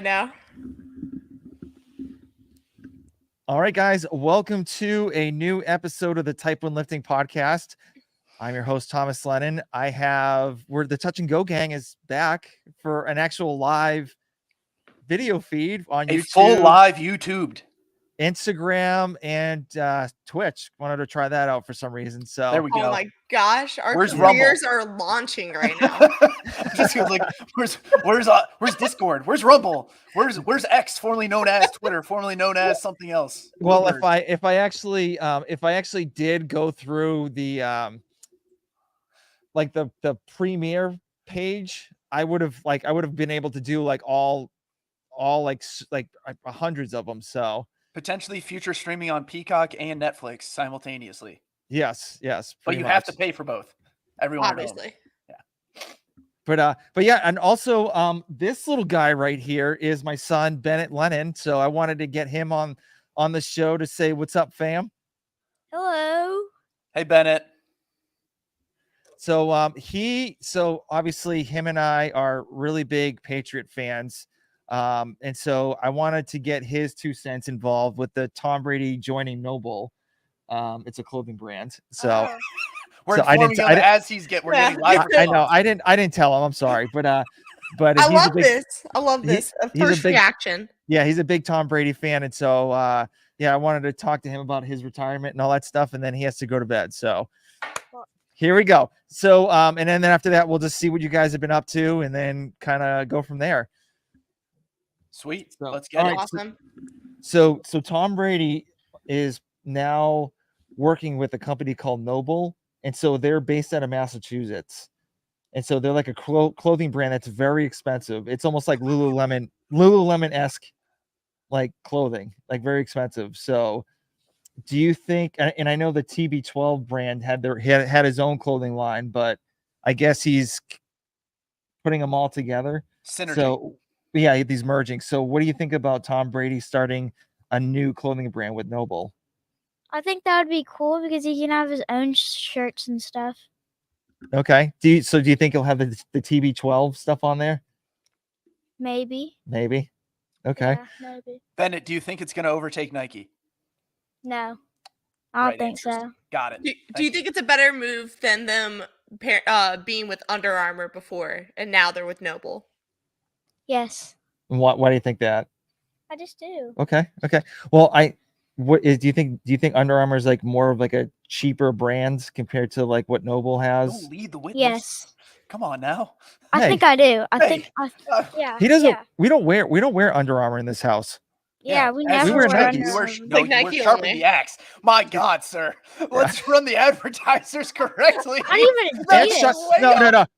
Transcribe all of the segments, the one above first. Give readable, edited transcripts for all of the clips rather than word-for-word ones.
Now. All right, guys, welcome to a new episode of the Type1lifting podcast. I'm your host, Thomas Lennon. We're the Touch and Go gang is back for an actual live video feed on YouTube, full live YouTubed, Instagram, and Twitch. Wanted to try that out for some reason. So there we go. Oh my gosh, our Where's careers are launching right now. Just feels like where's Discord? Where's Rumble? Where's X, formerly known as Twitter, formerly known as something else? Well, if I actually did go through the the premiere page, I would have been able to do all hundreds of them. So potentially future streaming on Peacock and Netflix simultaneously. Yes, but you have to pay for both. Everyone obviously. But yeah, and also this little guy right here is my son Bennett Lennon. So I wanted to get him on the show to say what's up, fam. Hello. Hey, Bennett. So obviously him and I are really big Patriot fans. And so I wanted to get his 2 cents involved with the Tom Brady joining Noble. It's a clothing brand. So we're informing him as we're getting live. I know. I didn't tell him. I'm sorry, but I love this. I love this. First reaction. Yeah, he's a big Tom Brady fan, and so I wanted to talk to him about his retirement and all that stuff, and then he has to go to bed. So here we go. So and then after that, we'll just see what you guys have been up to, and then kind of go from there. Sweet. So, let's get it. Awesome. So Tom Brady is now working with a company called Noble, and so they're based out of Massachusetts, and so they're like a clothing brand that's very expensive. It's almost like Lululemon-esque like clothing, like very expensive. So do you think, and I know the TB12 brand had his own clothing line, but I guess he's putting them all together. Synergy. So yeah, these merging. So what do you think about Tom Brady starting a new clothing brand with Noble? I think that would be cool because he can have his own shirts and stuff. Okay. Do you think he'll have the TB12 stuff on there? Maybe. Okay. Yeah, maybe. Bennett, do you think it's going to overtake Nike? No, I don't think so. Got it. Do you think it's a better move than them being with Under Armour before, and now they're with Noble? Yes. Why do you think that? I just do. Okay. Well, do you think Under Armour is like more of like a cheaper brand compared to like what Noble has? Don't lead the witness. Yes. Come on now. I think I do. Yeah. He doesn't. Yeah. We don't wear Under Armour in this house. Yeah, we never wear wear Nikes. You were sharpen the axe. My God, sir. Let's run the advertisers correctly. I don't even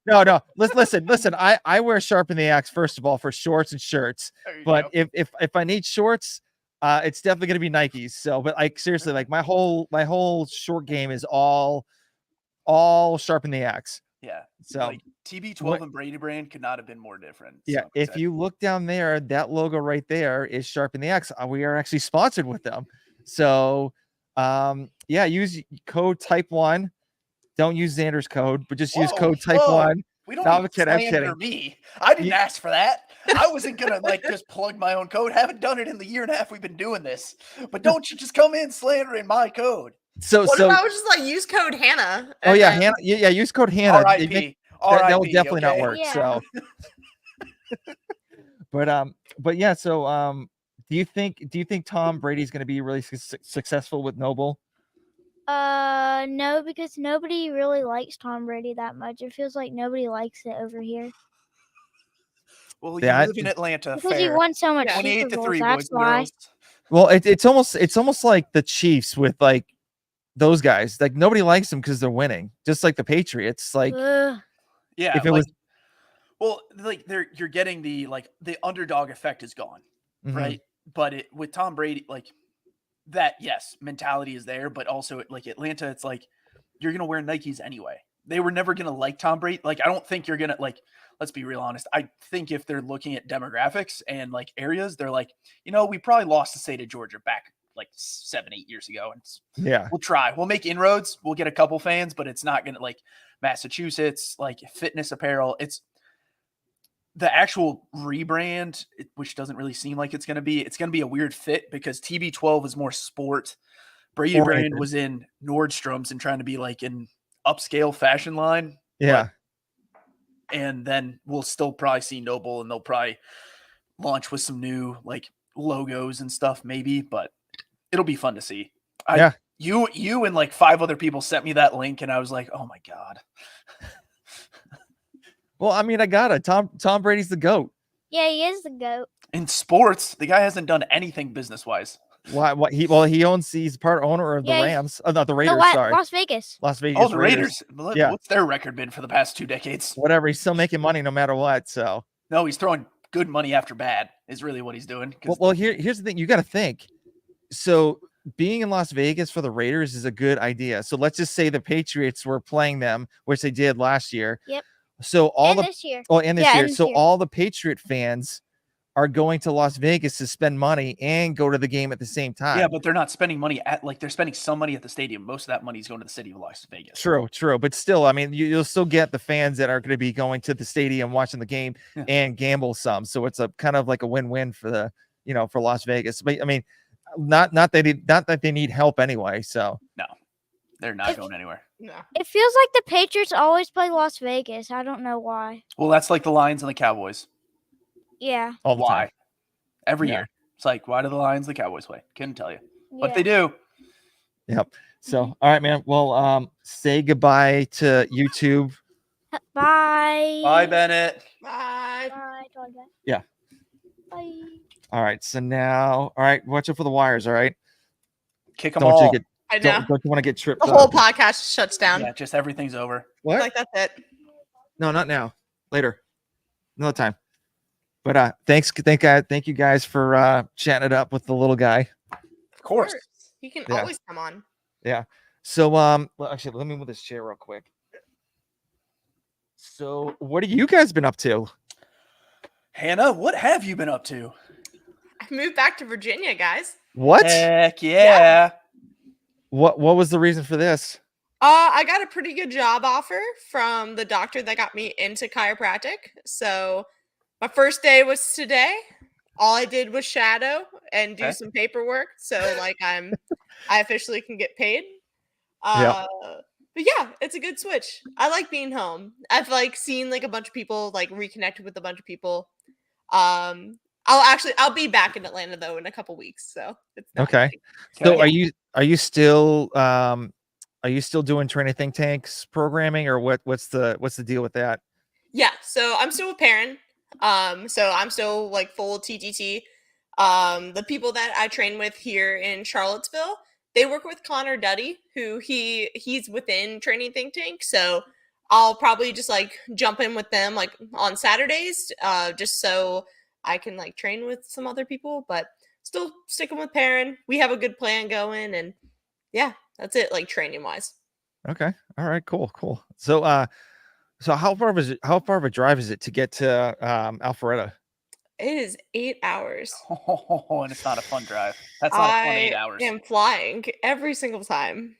No. Listen. I wear sharpen the axe first of all for shorts and shirts. But if I need shorts, it's definitely gonna be Nikes. So, but like seriously, like my whole short game is all sharpen the axe. Yeah. So like TB12 and Brady brand could not have been more different. Yeah. If you look down there, that logo right there is Sharpen the X. We are actually sponsored with them. So use code Type1. Don't use Xander's code, but just use code Type1. We don't I'm kidding. Me. I didn't ask for that. I wasn't gonna just plug my own code. Haven't done it in the year and a half we've been doing this. But don't you just come in slandering my code. What if I was just like use code Hannah? Oh yeah, Hannah. Yeah, use code Hannah. R.I.P. That will definitely not work. Yeah. So, but yeah. So, do you think Tom Brady's going to be really successful with Noble? No, because nobody really likes Tom Brady that much. It feels like nobody likes it over here. Well, you live in Atlanta. Because he won so much. 28-3. That's why. Well, it's almost like the Chiefs with like those guys. Like nobody likes them because they're winning. Just like the Patriots. Like yeah, if it was you're getting the underdog effect is gone, right? But with Tom Brady, like that, yes, mentality is there, but also like Atlanta, it's like you're gonna wear Nikes anyway. They were never gonna like Tom Brady. Like I don't think you're gonna like. Let's be real honest. I think if they're looking at demographics and like areas, they're like, we probably lost the state of Georgia back like 7-8 years ago, and we'll try. We'll make inroads. We'll get a couple fans, but it's not gonna like Massachusetts, like fitness apparel. the actual rebrand, which doesn't really seem like it's going to be a weird fit because TB12 is more sport. Brady Oriented. brand was in Nordstrom's and trying to be like an upscale fashion line. Yeah. And then we'll still probably see Noble, and they'll probably launch with some new like logos and stuff maybe, but it'll be fun to see. You and like 5 other people sent me that link and I was like, oh my God. Well, I mean, I got it. Tom Brady's the GOAT. Yeah, he is the GOAT. In sports, the guy hasn't done anything business-wise. Why? He's part owner of the Rams. Not the Raiders. Sorry, Las Vegas. Las Vegas. Oh, the Raiders. Yeah. What's their record been for the past 2 decades? Whatever. He's still making money no matter what. So no, he's throwing good money after bad is really what he's doing. Well, here's the thing. You got to think. So being in Las Vegas for the Raiders is a good idea. So let's just say the Patriots were playing them, which they did last year. Yep. So this year. Oh, and this year. This So year. all the Patriot fans are going to Las Vegas to spend money and go to the game at the same time. Yeah, but they're not spending money they're spending some money at the stadium. Most of that money is going to the city of Las Vegas. True. But still, I mean, you'll still get the fans that are going to be going to the stadium, watching the game and gamble some. So it's a kind of like a win-win for for Las Vegas. But I mean, not that they need help anyway. So no, they're not going anywhere. No. It feels like the Patriots always play Las Vegas. I don't know why. Well, that's like the Lions and the Cowboys. Yeah. all the Why? time. Every Yeah. year. It's like, why do the Lions and the Cowboys play? Couldn't tell you. But Yeah. they do. Yep. So, all right, man. Well, say goodbye to YouTube. Bye. Bye, Bennett. Bye. Bye. That's all I got. Yeah. Bye. All right. So now, all right, watch out for the wires. All right. Kick them Don't all. you get? I know. Don't you want to get tripped The whole up? podcast shuts down. Yeah, just everything's over. What? Like that's it. No, not now. Later. Another time. But thank you guys for chatting it up with the little guy. Of course. You can Yeah. always come on. Yeah. So well, actually, let me move this chair real quick. So what have you guys been up to? Hannah, what have you been up to? I moved back to Virginia, guys. What? Heck yeah. What was the reason for this? I got a pretty good job offer from the doctor that got me into chiropractic. So my first day was today. All I did was shadow and do Okay. some paperwork. So like I officially can get paid. Yeah. But yeah, it's a good switch. I like being home. I've like seen like a bunch of people, like reconnected with a bunch of people. I'll be back in Atlanta though in a couple weeks. So it's not Okay. like- So Okay. are you still doing Training Think Tanks programming, or what's the deal with that? Yeah, so I'm still a parent. So I'm still like full TTT. The people that I train with here in Charlottesville, they work with Connor Duddy, who he's within Training Think Tank. So I'll probably just like jump in with them like on Saturdays, just so I can like train with some other people, but still sticking with Perrin. We have a good plan going, and yeah, that's it, like training wise. Okay. All right. Cool. So how far of a drive is it to get to Alpharetta? It is 8 hours. Oh, and it's not a fun drive. That's not a fun 8 hours. I am flying every single time.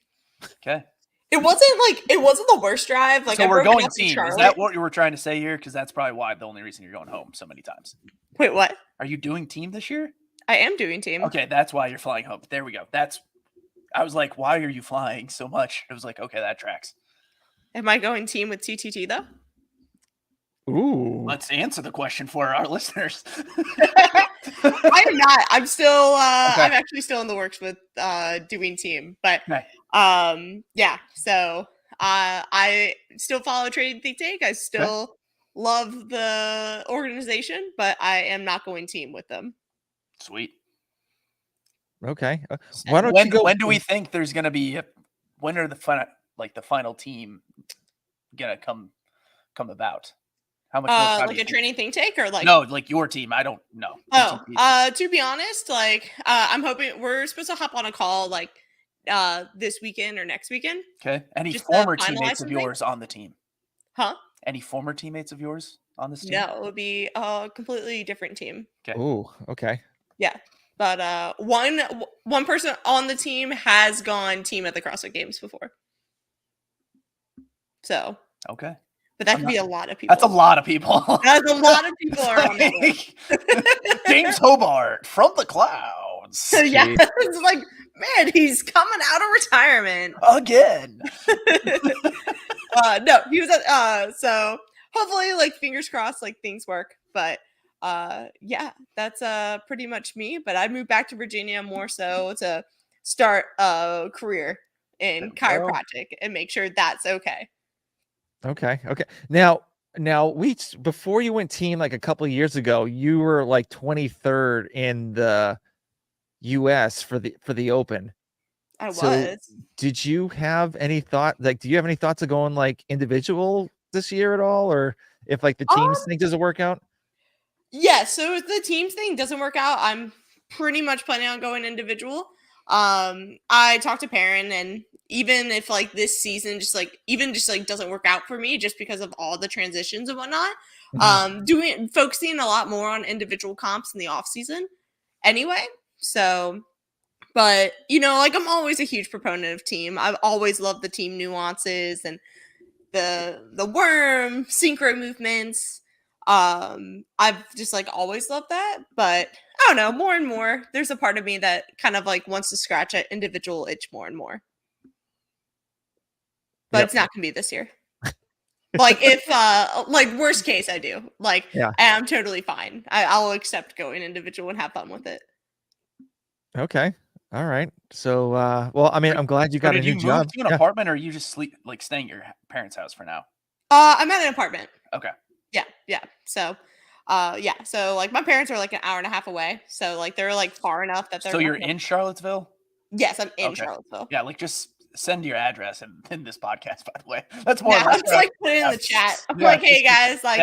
Okay. It wasn't the worst drive. Like So I we're broke it going up in team. Is Charlotte. that what you were trying to say here? Because that's probably why the only reason you're going home so many times. Wait, what? Are you doing team this year? I am doing team. Okay, that's why you're flying home. There we go. I was like, why are you flying so much? It was like, okay, that tracks. Am I going team with TTT though? Ooh. Let's answer the question for our listeners. I am not. I'm still. Okay. I'm actually still in the works with doing team, but Okay. yeah. So I still follow Training Think Tank. I still love the organization, but I am not going team with them. Sweet. Okay. Why don't you go? When do we think there's gonna be? When are the final team gonna come about? How much more time do Like you a think? Training Think Tank or like No, like your team. I don't know. To be honest, like I'm hoping we're supposed to hop on a call like this weekend or next weekend. Okay. Any Just, former finalize teammates of something? yours on the team? Huh? Any former teammates of yours on this team? No, it would be a completely different team. Okay. Ooh. Okay. But one person on the team has gone team at the CrossFit Games before. So Okay. but that I'm could not- be a lot of people. That's a lot of people. That's a lot of people are on that list. James Hobart from the clouds. Yeah, it's like, man, he's coming out of retirement Again. No, he was at so hopefully, like, fingers crossed, like, things work. But yeah, that's pretty much me. But I moved back to Virginia more so to start a career in chiropractic and make sure that's okay. Okay. Now before you went team like a couple of years ago, you were like 23rd in the US for the Open. I So was. did you have any thought, like, do you have any thoughts of going like individual this year at all, or if like the teams thing doesn't work out? Yeah, so if the teams thing doesn't work out, I'm pretty much planning on going individual. I talked to Perrin, and even if like this season just like doesn't work out for me just because of all the transitions and whatnot, focusing a lot more on individual comps in the off season anyway. So, but like, I'm always a huge proponent of team. I've always loved the team nuances and the worm synchro movements. I've just like always loved that, but I don't know, more and more there's a part of me that kind of like wants to scratch an individual itch more and more, but it's not gonna be this year. Like, if like, worst case, I do, like, I'm totally fine. I'll accept going individual and have fun with it. Okay. All right. So well, I mean, I'm glad you got a new job. Did you move to an apartment, or are you just staying at your parents' house for now? I'm at an apartment. Okay. Yeah. So so like, my parents are like an hour and a half away, so like they're like far enough that they're So you're in Charlottesville? Yes, I'm in Charlottesville. Yeah, like, just send your address in this podcast, by the way. That's more. Yeah, I'm just like putting it in the chat. I'm like, hey guys, like,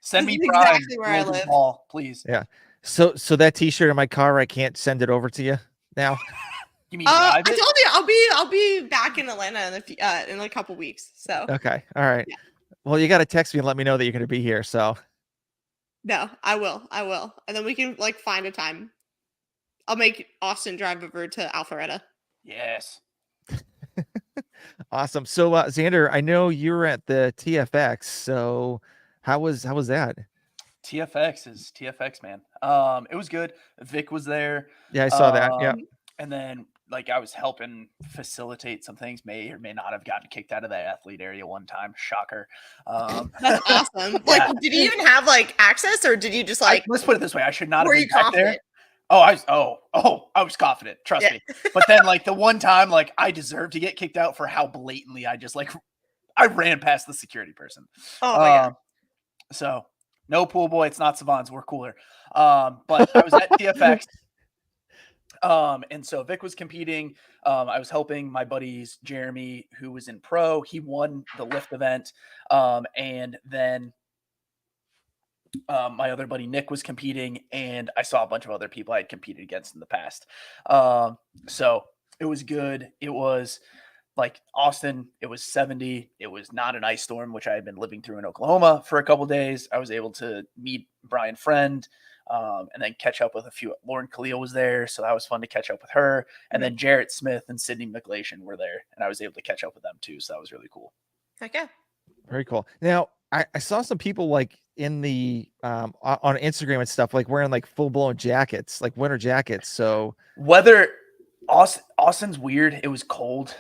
send me exactly where I live. Ball, please. Yeah. So that t-shirt in my car, I can't send it over to you now. You mean I told you I'll be back in Atlanta in a couple weeks. So okay. All right. Yeah. Well, you got to text me and let me know that you're going to be here. So no, I will, and then we can like find a time. I'll make Austin drive over to Alpharetta. Yes. Awesome. So Xander, I know you were at the TFX. So how was that? TFX is TFX, man. It was good. Vic was there. Yeah, I saw that. Yeah. And then, like, I was helping facilitate some things. May or may not have gotten kicked out of that athlete area one time. Shocker. That's awesome. Like, did you even have like access, or did you just like? Let's put it this way: I should not have Were been you back confident? there. Oh, I was confident. Trust me. But then, like, the one time, like, I deserved to get kicked out for how blatantly I ran past the security person. Oh my god. So no pool boy. It's not Savants. We're cooler. But I was at TFX. And so Vic was competing. I was helping my buddies, Jeremy, who was in pro. He won the lift event. And then my other buddy Nick was competing, and I saw a bunch of other people I had competed against in the past. So it was good. It was like Austin. It was 70. It was not an ice storm, which I had been living through in Oklahoma for a couple of days. I was able to meet Brian Friend, and then catch up with a few. Lauren Khalil was there, so that was fun to catch up with her. And then Jarrett Smith and Sydney McLeation were there, and I was able to catch up with them too. So that was really cool. Okay. Very cool. Now, I saw some people like in the on Instagram and stuff, like wearing like full blown jackets, like winter jackets. So weather, Austin's weird. It was cold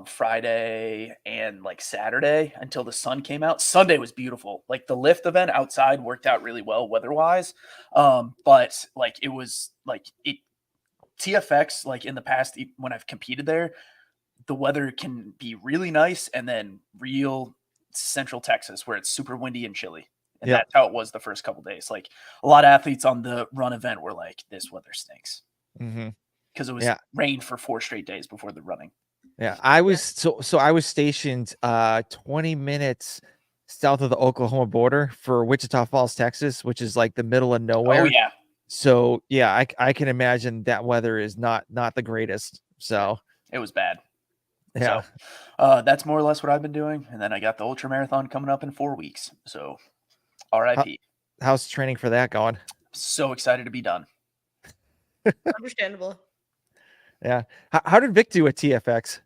Friday and like Saturday until the sun came out. Sunday was beautiful. Like, the lift event outside worked out really well weather wise. But like, it was like TFX, like in the past when I've competed there, the weather can be really nice, and then real Central Texas where it's super windy and chilly. And that's how it was the first couple days. Like, a lot of athletes on the run event were like, this weather stinks. Because it was rained for 4 straight days before the running. Yeah. I was so I was stationed 20 minutes south of the Oklahoma border for Wichita Falls, Texas, which is like the middle of nowhere. Oh yeah. So yeah, I can imagine that weather is not the greatest. So it was bad. Yeah. So, that's more or less what I've been doing. And then I got the ultra marathon coming up in 4 weeks. So RIP. How's training for that going? So excited to be done. Understandable. Yeah. How did Vic do at TFX?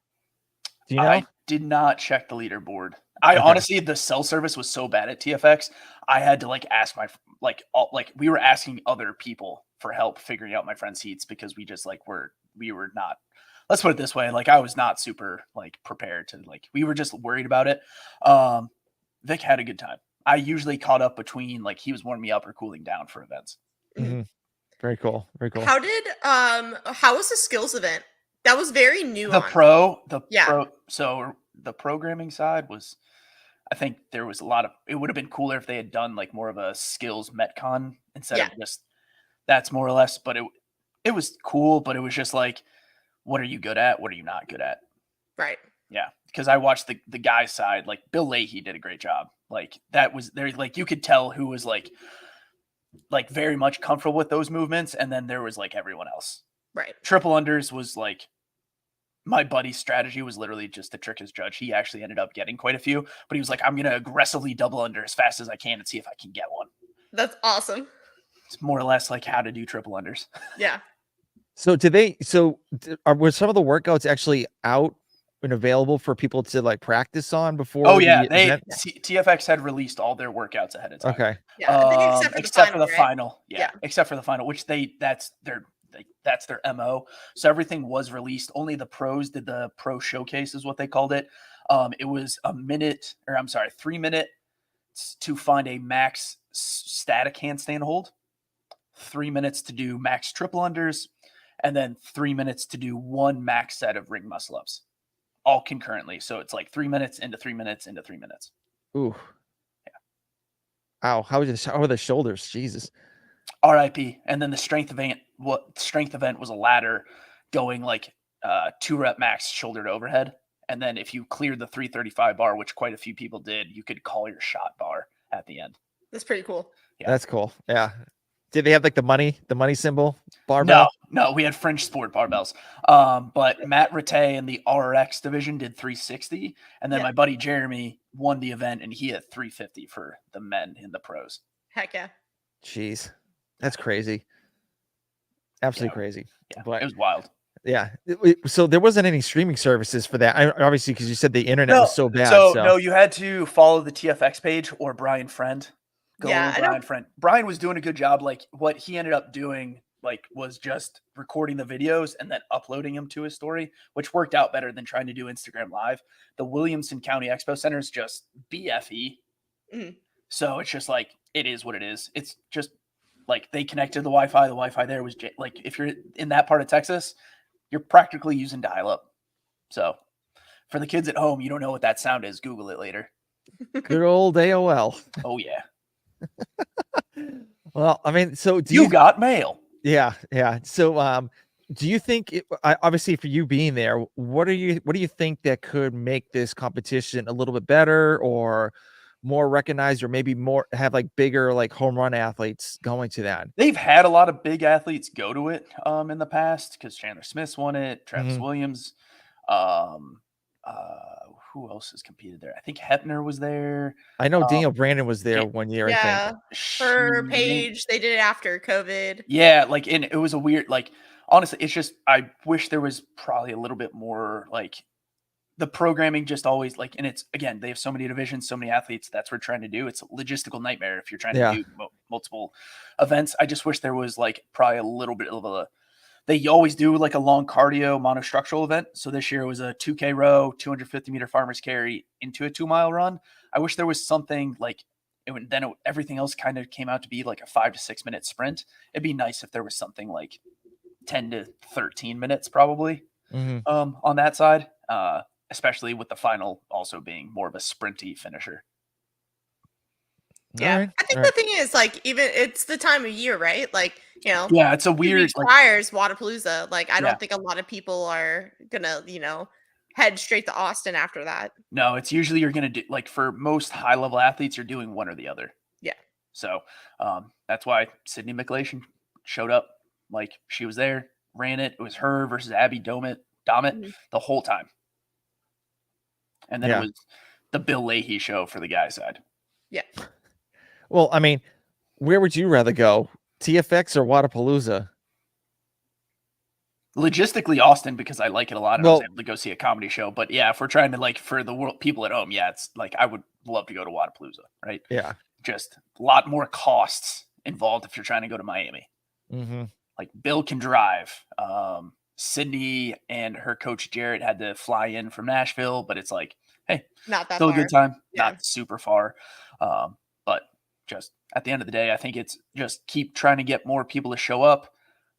Do you know? I did not check the leaderboard. I Okay. honestly, the cell service was so bad at TFX. I had to like ask my we were asking other people for help figuring out my friend's heats because we just like we were not. Let's put it this way, like I was not super like prepared to like we were just worried about it. Vic had a good time. I usually caught up between like he was warming me up or cooling down for events. Very cool. Very cool. How was the skills event? That was very nuanced. So the programming side was, I think there was a lot of, it would have been cooler if they had done like more of a skills metcon instead of just that's more or less, but it was cool, but it was just like, what are you good at? What are you not good at? Right. Yeah. Because I watched the guy side, like Bill Leahy did a great job. Like that was there, like you could tell who was like very much comfortable with those movements. And then there was like everyone else. Right. Triple unders was like, my buddy's strategy was literally just to trick his judge. He actually ended up getting quite a few, but he was like, I'm going to aggressively double under as fast as I can and see if I can get one. That's awesome. It's more or less like how to do triple unders. Yeah. So were some of the workouts actually out and available for people to like practice on before? Oh yeah. Event? TFX had released all their workouts ahead of time. Okay. Yeah. I think except for the right? final. Yeah. Except for the final, which that's their MO. So everything was released. Only the pros did the pro showcase is what they called it. It was 3 minutes to find a max static handstand hold, 3 minutes to do max triple unders, and then 3 minutes to do one max set of ring muscle ups, all concurrently. So it's like 3 minutes into 3 minutes into 3 minutes. Ooh. Yeah. Ow. How are the shoulders? Jesus. RIP. And then the strength event was a ladder going like 2 rep max shoulder to overhead. And then if you cleared the 335 bar, which quite a few people did, you could call your shot bar at the end. That's pretty cool. Yeah. That's cool. Yeah. Did they have like the money symbol barbell? No, we had French sport barbells. But Matt Rattay in the RX division did 360. And then my buddy Jeremy won the event and he had 350 for the men in the pros. Heck yeah. Jeez. That's crazy. Absolutely crazy. Yeah, but it was wild. Yeah. So there wasn't any streaming services for that. Obviously, because you said the internet was so bad. So no, you had to follow the TFX page or Brian Friend. Friend. Brian was doing a good job. Like what he ended up doing, like was just recording the videos and then uploading them to his story, which worked out better than trying to do Instagram Live. The Williamson County Expo Center is just BFE. Mm-hmm. So it's just like, it is what it is. It's just like they connected the Wi-Fi. The Wi-Fi there was like, if you're in that part of Texas, you're practically using dial-up. So for the kids at home, you don't know what that sound is. Google it later. Good old AOL. Oh yeah. Well, I mean, so you got mail. Yeah. Yeah. So, do you think obviously for you being there, what do you think that could make this competition a little bit better or more recognized, or maybe more have like bigger like home run athletes going to that? They've had a lot of big athletes go to it in the past because Chandler Smith's won it, Travis Williams, who else has competed there? I think Hepner was there. I know Daniel Brandon was there 1 year. Yeah, I think. for Paige, they did it after COVID. Yeah, like, and it was a weird, like, honestly, it's just, I wish there was probably a little bit more, like, the programming just always, like, and it's, again, they have so many divisions, so many athletes, that's what we're trying to do. It's a logistical nightmare if you're trying to do multiple events. I just wish there was, like, probably a little bit of a, they always do like a long cardio monostructural event. So this year it was a 2K row, 250 meter farmer's carry into a 2 mile run. I wish there was something like everything else kind of came out to be like a 5 to 6 minute sprint. It'd be nice if there was something like 10 to 13 minutes probably on that side, especially with the final also being more of a sprinty finisher. Yeah, right. I think the thing is, like, even it's the time of year, right? Like, you know, yeah, it's a weird requires Wadapalooza. Like, I don't think a lot of people are gonna, head straight to Austin after that. No, it's usually you're gonna do, like, for most high level athletes, you're doing one or the other. Yeah. So that's why Sydney McLeish showed up. Like, she was there, ran it. It was her versus Abby Domit the whole time. And then it was the Bill Leahy show for the guy side. Yeah. Well, I mean, where would you rather go, TFX or Wadapalooza? Logistically, Austin, because I like it a lot and I was Well, able to go see a comedy show. But yeah, if we're trying to like for the world people at home, yeah, it's like I would love to go to Wadapalooza, right? yeah. Just a lot more costs involved if you're trying to go to Miami. Mm-hmm. Like Bill can drive. Sydney and her coach Jarrett had to fly in from Nashville, but it's like, hey, Not that still a far. good time, Yeah. not super far. But just at the end of the day, I think it's just keep trying to get more people to show up.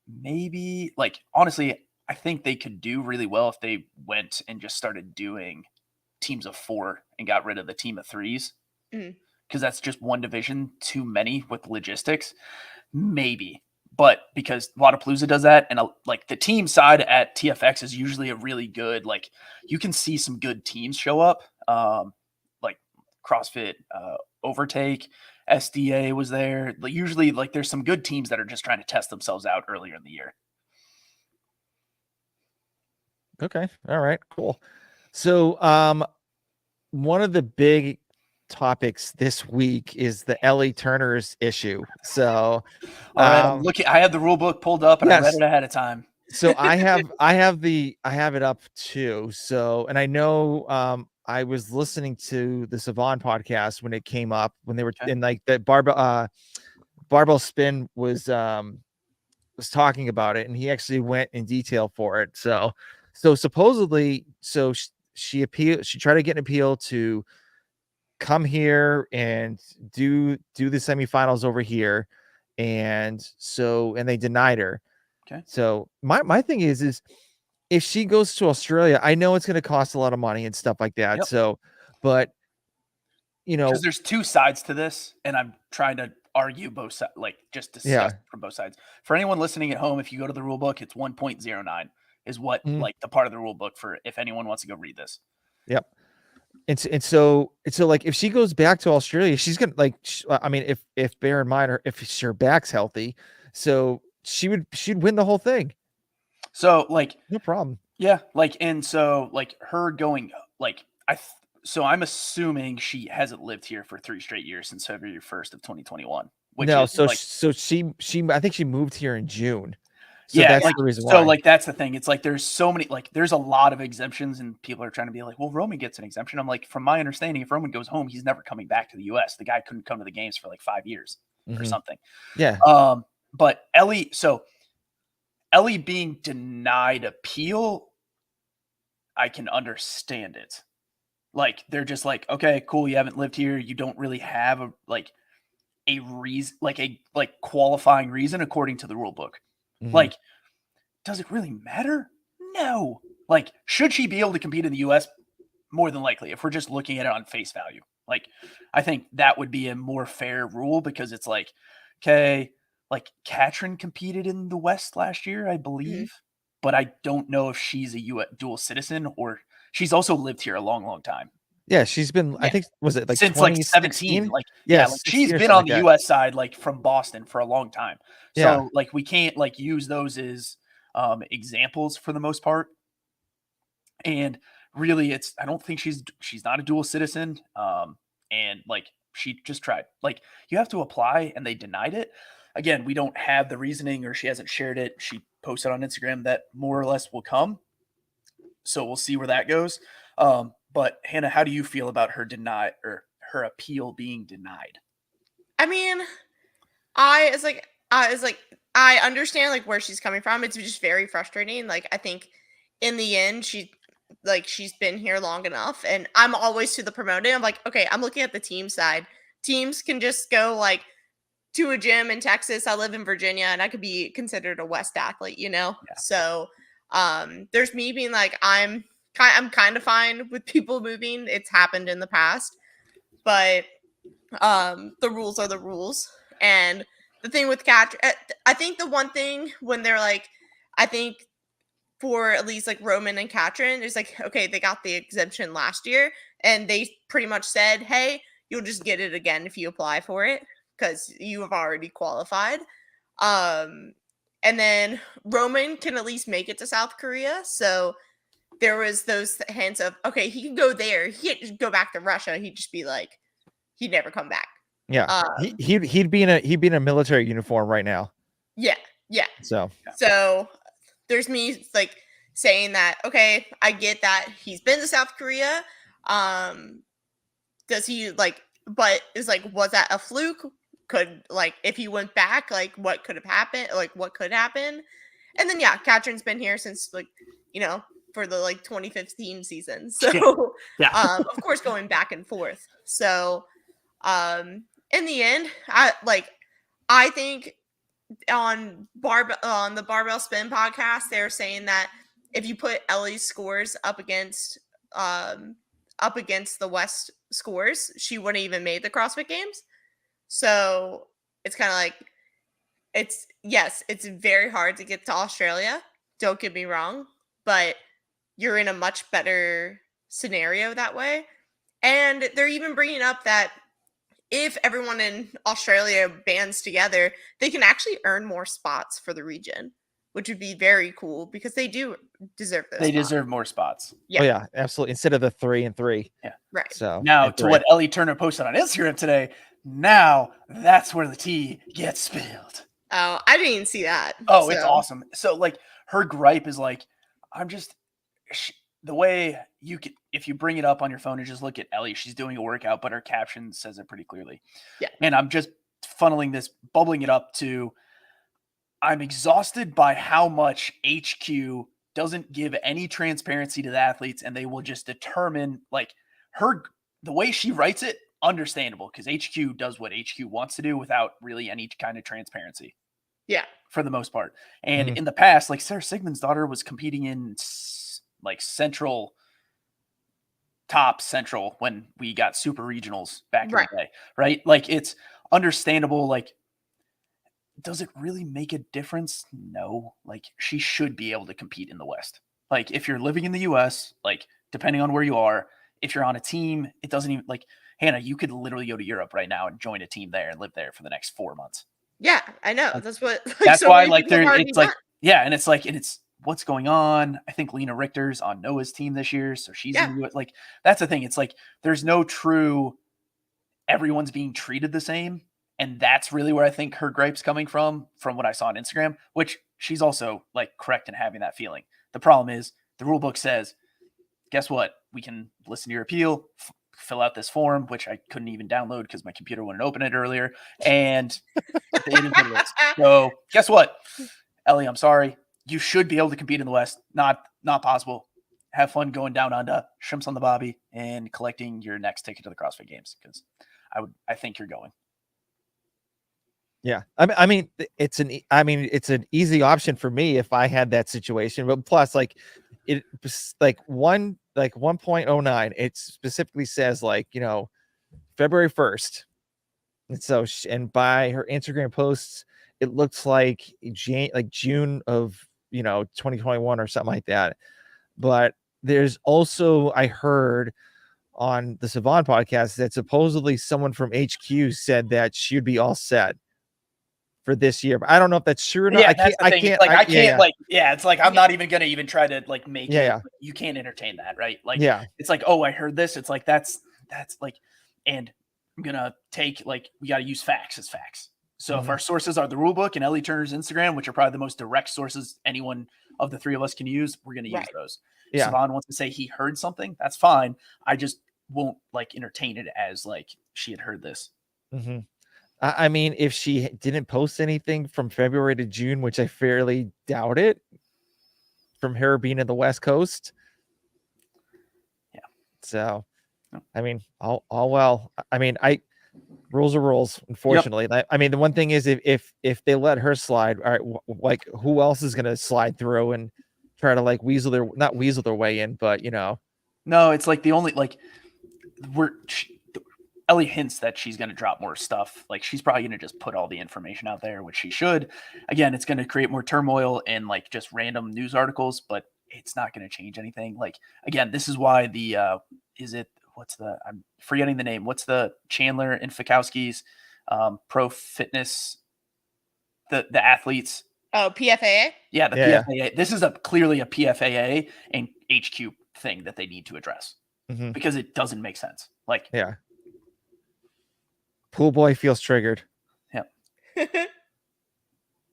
Maybe like honestly, I think they could do really well if they went and just started doing teams of 4 and got rid of the team of 3s. Mhm. Because that's just one division too many with logistics. Maybe. But because Wadapalooza does that, and like the team side at TFX is usually a really good, like you can see some good teams show up, like CrossFit, Overtake, SDA was there. Like, usually, like there's some good teams that are just trying to test themselves out earlier in the year. Okay. All right. Cool. So, one of the big topics this week is the Ellie Turner's issue. So, All right, I'm looking. I had the rule book pulled up and I read yes. it ahead of time. So I have it up too. So, and I know I was listening to the Savon podcast when it came up when they were Okay. in like that barbell spin was talking about it, and he actually went in detail for it. So supposedly, she tried to get an appeal to come here and do the semifinals over here, and they denied her. Okay. So my thing is if she goes to Australia, I know it's going to cost a lot of money and stuff like that. Yep. So, but you know, because there's two sides to this, and I'm trying to argue both sides, like just discuss from both sides. For anyone listening at home, if you go to the rule book, it's 1.09 is what like the part of the rule book for if anyone wants to go read this. Yep. And so like if she goes back to Australia, she's gonna like. I mean, if bear in mind, if her back's healthy, so she'd win the whole thing. So like no problem. Yeah, like and so like her going like so I'm assuming she hasn't lived here for 3 straight years since February 1st of 2021. Which No, is so like, she I think she moved here in June. So yeah, that's like the reason why. so like that's the thing. It's like there's so many like there's a lot of exemptions and people are trying to be like, well, Roman gets an exemption. I'm like, from my understanding, if Roman goes home, he's never coming back to the US. The guy couldn't come to the games for like 5 years or something. Yeah. But Ellie being denied appeal, I can understand it. Like they're just like, okay, cool, you haven't lived here, you don't really have a reason, like a qualifying reason according to the rule book. Like, does it really matter? No. Like, should she be able to compete in the US? More than likely, if we're just looking at it on face value. Like, I think that would be a more fair rule because it's like, okay, like Katrin competed in the West last year, I believe, but I don't know if she's a US dual citizen or she's also lived here a long, long time. Yeah, she's been, I think, was it like since like 17? Like, yeah, like she's been on the US side, like from Boston for a long time. So like we can't like use those as examples for the most part. And really I don't think she's not a dual citizen. And like she just tried. Like you have to apply and they denied it. Again, we don't have the reasoning or she hasn't shared it. She posted on Instagram that more or less will come. So we'll see where that goes. But Hannah, how do you feel about her appeal being denied? I mean, I understand like where she's coming from. It's just very frustrating. Like I think in the end she's been here long enough, and I'm always to the promoting. I'm like, okay, I'm looking at the team side. Teams can just go like to a gym in Texas. I live in Virginia and I could be considered a West athlete, you know? Yeah. So there's me being like, I'm kind of fine with people moving. It's happened in the past, but the rules are the rules. And the thing with I think the one thing when they're like, I think for at least like Roman and Katrin, it's like, okay, they got the exemption last year and they pretty much said, hey, you'll just get it again if you apply for it because you have already qualified. And then Roman can at least make it to South Korea. So there was those hints of, okay, he can go there. He can't just go back to Russia. He'd just be like, he'd never come back. Yeah. He'd be in a military uniform right now. Yeah. Yeah. So there's me like saying that, okay, I get that he's been to South Korea. Does he like, but is like, was that a fluke? Could, like, if he went back, like, what could have happened? Like, what could happen? And then, yeah, Katrin's been here since, like, you know, for the like 2015 season. So, Yeah. of course, going back and forth. So, in the end, I think on the Barbell Spin podcast, they're saying that if you put Ellie's scores up against the West scores, she wouldn't even made the CrossFit Games. So it's kind of like, it's very hard to get to Australia. Don't get me wrong, but you're in a much better scenario that way. And they're even bringing up that if everyone in Australia bands together, they can actually earn more spots for the region, which would be very cool because they do deserve those. They spots. deserve more spots. Yeah. Oh yeah, absolutely. Instead of the 3 and 3. Yeah. Right. So Now, and to 3. what Ellie Turner posted on Instagram today, now that's where the tea gets spilled. Oh, I didn't even see that. Oh, it's awesome. So, like, her gripe is like, the way you can, if you bring it up on your phone and just look at Ellie, she's doing a workout, but her caption says it pretty clearly. Yeah. And I'm just bubbling it up to, I'm exhausted by how much HQ doesn't give any transparency to the athletes, and they will just determine, like, the way she writes it, understandable, because HQ does what HQ wants to do without really any kind of transparency. Yeah. For the most part. And in the past, like, Sarah Sigmund's daughter was competing in like top central when we got super regionals back in the day, right? Like, it's understandable. Like, does it really make a difference? No. Like, she should be able to compete in the West. Like, if you're living in the US, like, depending on where you are, if you're on a team, it doesn't even, like, Hannah, you could literally go to Europe right now and join a team there and live there for the next 4 months. Yeah, I know. That's what. Like, that's so why, like, it's done. like, yeah, and it's like, and it's what's going on. I think Lena Richter's on Noah's team this year, so she's in the US. Like, that's the thing. It's like there's no true. Everyone's being treated the same, and that's really where I think her gripe's coming from what I saw on Instagram. Which she's also, like, correct in having that feeling. The problem is the rule book says, guess what? We can listen to your appeal. Fill out this form, which I couldn't even download because my computer wouldn't open it earlier. And so guess what, Ellie, I'm sorry. You should be able to compete in the West. Not possible. Have fun going down under, shrimps on the bobby, and collecting your next ticket to the CrossFit Games, because I think you're going. Yeah, I mean, it's an easy option for me if I had that situation. But plus, like, it like 1.09, it specifically says, like, you know, February 1st. And so, and by her Instagram posts, it looks like June of, you know, 2021 or something like that. But there's also, I heard on the Savon podcast that supposedly someone from HQ said that she would be all set for this year, but I don't know if that's true or not. Yeah, I can't. It's like, I'm not even gonna even try to, like, make it. You can't entertain that, right? Like, it's like, oh, I heard this. It's like, that's like, and I'm gonna take, like, we got to use facts as facts. So if our sources are the rule book and Ellie Turner's Instagram, which are probably the most direct sources anyone of the three of us can use, we're gonna use those. Yeah. Savon wants to say he heard something. That's fine. I just won't, like, entertain it as, like, she had heard this. Mm-hmm. I mean, if she didn't post anything from February to June, which I fairly doubt it, from her being in the West Coast. Yeah. So, I mean, all well. I mean, rules are rules, unfortunately. Yep. I mean, the one thing is, if they let her slide, all right, like, who else is going to slide through and try to, like, not weasel their way in, but, you know. No, it's like the only, like, Ellie hints that she's going to drop more stuff. Like, she's probably going to just put all the information out there, which she should. Again, it's going to create more turmoil and, like, just random news articles, but it's not going to change anything. Like, again, this is why I'm forgetting the name. What's the Chandler and Fikowski's pro fitness, the athletes? Oh, PFAA? Yeah, the PFAA. This is clearly a PFAA and HQ thing that they need to address because it doesn't make sense. Like, Pool boy feels triggered. Yeah.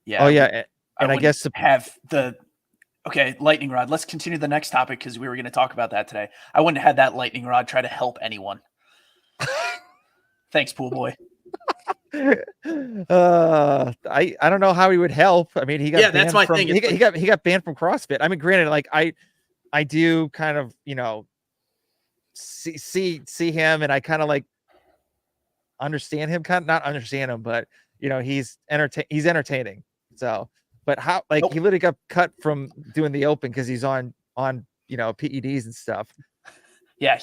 Yeah. Oh yeah, and I guess have the Okay, lightning rod. Let's continue the next topic because we were going to talk about that today. I wouldn't have had that lightning rod try to help anyone. Thanks, pool boy. I don't know how he would help. I mean, he got banned that's my from thing. he got banned from CrossFit. I mean, granted, like I do kind of, you know, see him, and I kind of like understand him, kind of not understand him, but you know, he's entertaining. So, but how, like, he literally got cut from doing the open because he's on you know, PEDs and stuff. Yeah,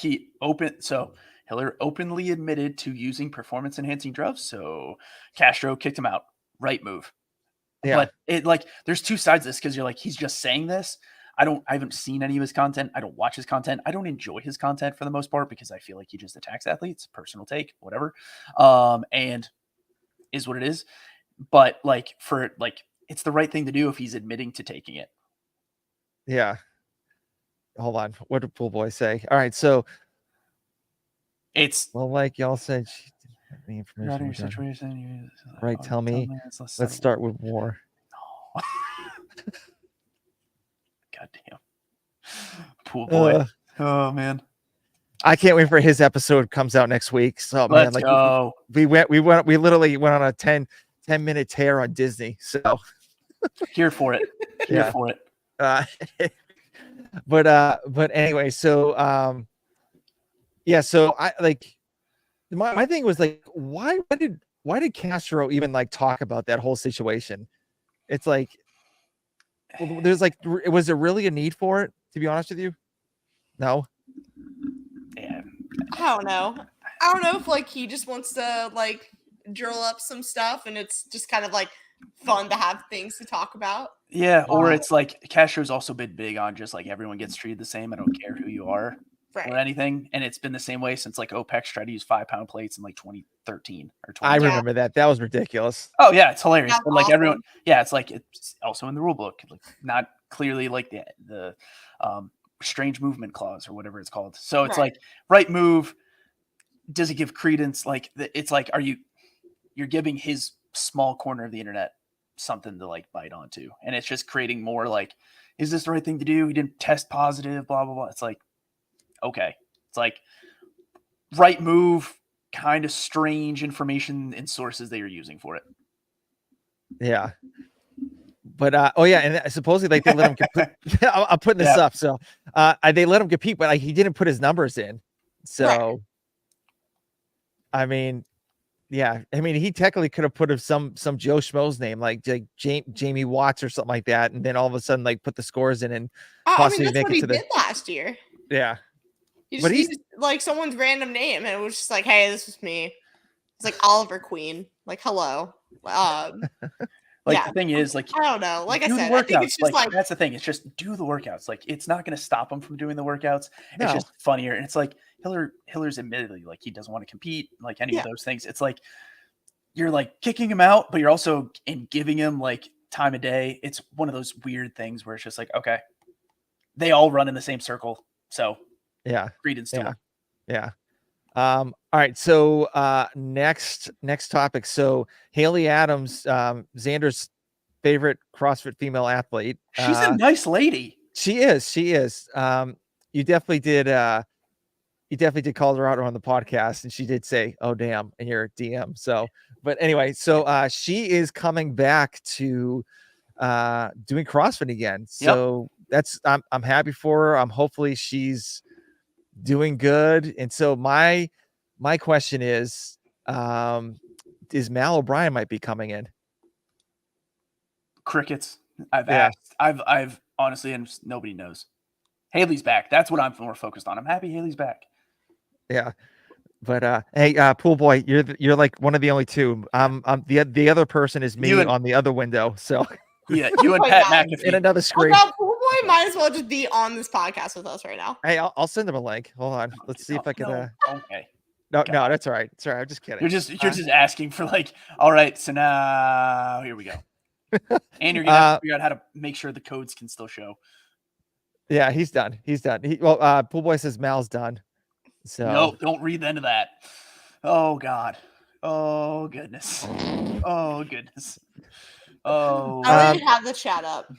Hiller openly admitted to using performance enhancing drugs, so Castro kicked him out. Right move. Yeah. But it, like, there's two sides of this because you're like, he's just saying this. I haven't seen any of his content. I don't watch his content. I don't enjoy his content for the most part because I feel like he just attacks athletes. Personal take, whatever. And is what it is. But like, it's the right thing to do if he's admitting to taking it. Yeah. Hold on. What did pool boy say? All right, so it's like y'all said, she didn't have any information. your situation. Right, tell me. Let's start with war. No. God damn. Pool boy. Oh man. I can't wait for his episode comes out next week. So Let's man, like go. we literally went on a 10-minute tear on Disney. So here for it. Here for it. But anyway, so yeah, so I like my thing was like, why did Castro even like talk about that whole situation? It's like, there's like, was there really a need for it, to be honest with you? No. Yeah. I don't know. I don't know if like he just wants to like drill up some stuff and it's just kind of like fun to have things to talk about. Yeah, or it's like Castro's also been big on just like everyone gets treated the same. I don't care who you are or anything. And it's been the same way since like OPEX tried to use 5-pound plates in like 2013 or 20. I remember that. That was ridiculous. Oh yeah, it's hilarious. That's But like awesome. everyone, yeah, it's like it's also in the rule book, like not clearly like the strange movement clause or whatever it's called. So it's like right move. Does it give credence? Like it's like, you're giving his small corner of the internet something to like bite onto, and it's just creating more like, is this the right thing to do? He didn't test positive, blah blah blah. It's like, okay, it's like right move, kind of strange information and sources they are using for it. Yeah. But oh yeah, and supposedly like they let him compete. I'm putting this up, so they let him compete, but like he didn't put his numbers in. So I mean, yeah, I mean, he technically could have put some Joe Schmo's name, like Jamie Watts or something like that, and then all of a sudden like put the scores in and possibly that's what he did last year. Yeah. He just used like someone's random name, and it was just like, hey, this was me. It's like Oliver Queen. Like, hello. The thing is, like, I don't know. Like I said, I think it's just like that's the thing. It's just do the workouts. Like, it's not going to stop him from doing the workouts. No. It's just funnier. And it's like Hiller's admittedly like he doesn't want to compete, like any of those things. It's like you're like kicking him out, but you're also giving him like time of day. It's one of those weird things where it's just like, okay, they all run in the same circle. So credence to him. Yeah. All right. So next topic. So Haley Adams, Xander's favorite CrossFit female athlete. She's a nice lady. She is. You definitely did call her out on the podcast, and she did say, "Oh damn," in your DM. So, but anyway, so she is coming back to doing CrossFit again. So that's I'm happy for her. Hopefully she's doing good. And so my question is Mal O'Brien might be coming in? Crickets. I've asked. I've honestly, and nobody knows. Haley's back. That's what I'm more focused on. I'm happy Haley's back. Yeah. But hey, pool boy, you're like one of the only two. I'm the other person is me on the other window. So yeah, you and Pat McAfee in another screen. Well, pool boy might as well just be on this podcast with us right now. Hey, I'll send him a link. Hold on. Let's see if I can. Okay. No, that's all right. Sorry, I'm just kidding. You're just asking for like, all right, so now here we go. And you're gonna have to figure out how to make sure the codes can still show. Yeah, he's done. Pool boy says Mal's done. So no, don't read into that. Oh God. Oh goodness. Oh goodness. Oh, I don't Um, even have the chat up.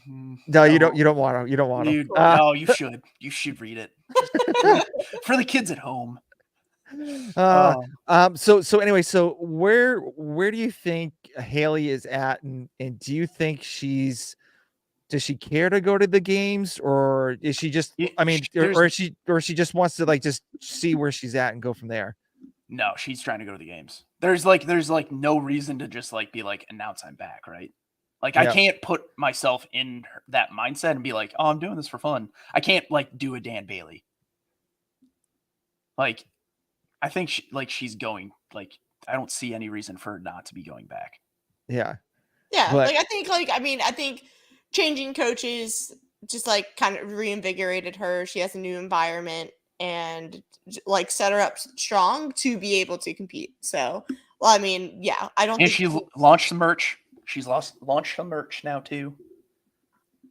No, you don't. You don't want to. You don't want to. No, you should. You should read it for the kids at home. So anyway, so where do you think Haley is at, and do you think does she care to go to the games, or is she just, I mean, or she just wants to like just see where she's at and go from there? No, she's trying to go to the games. There's no reason to just like be like, announce I'm back, right? Like I can't put myself in that mindset and be like, oh, I'm doing this for fun. I can't like do a Dan Bailey. Like, I think she's going, like, I don't see any reason for her not to be going back. Yeah. But- I think changing coaches just like kind of reinvigorated her. She has a new environment and like set her up strong to be able to compete. So, well, I mean, yeah, I don't. And think she launched some merch. She's launched some merch now too.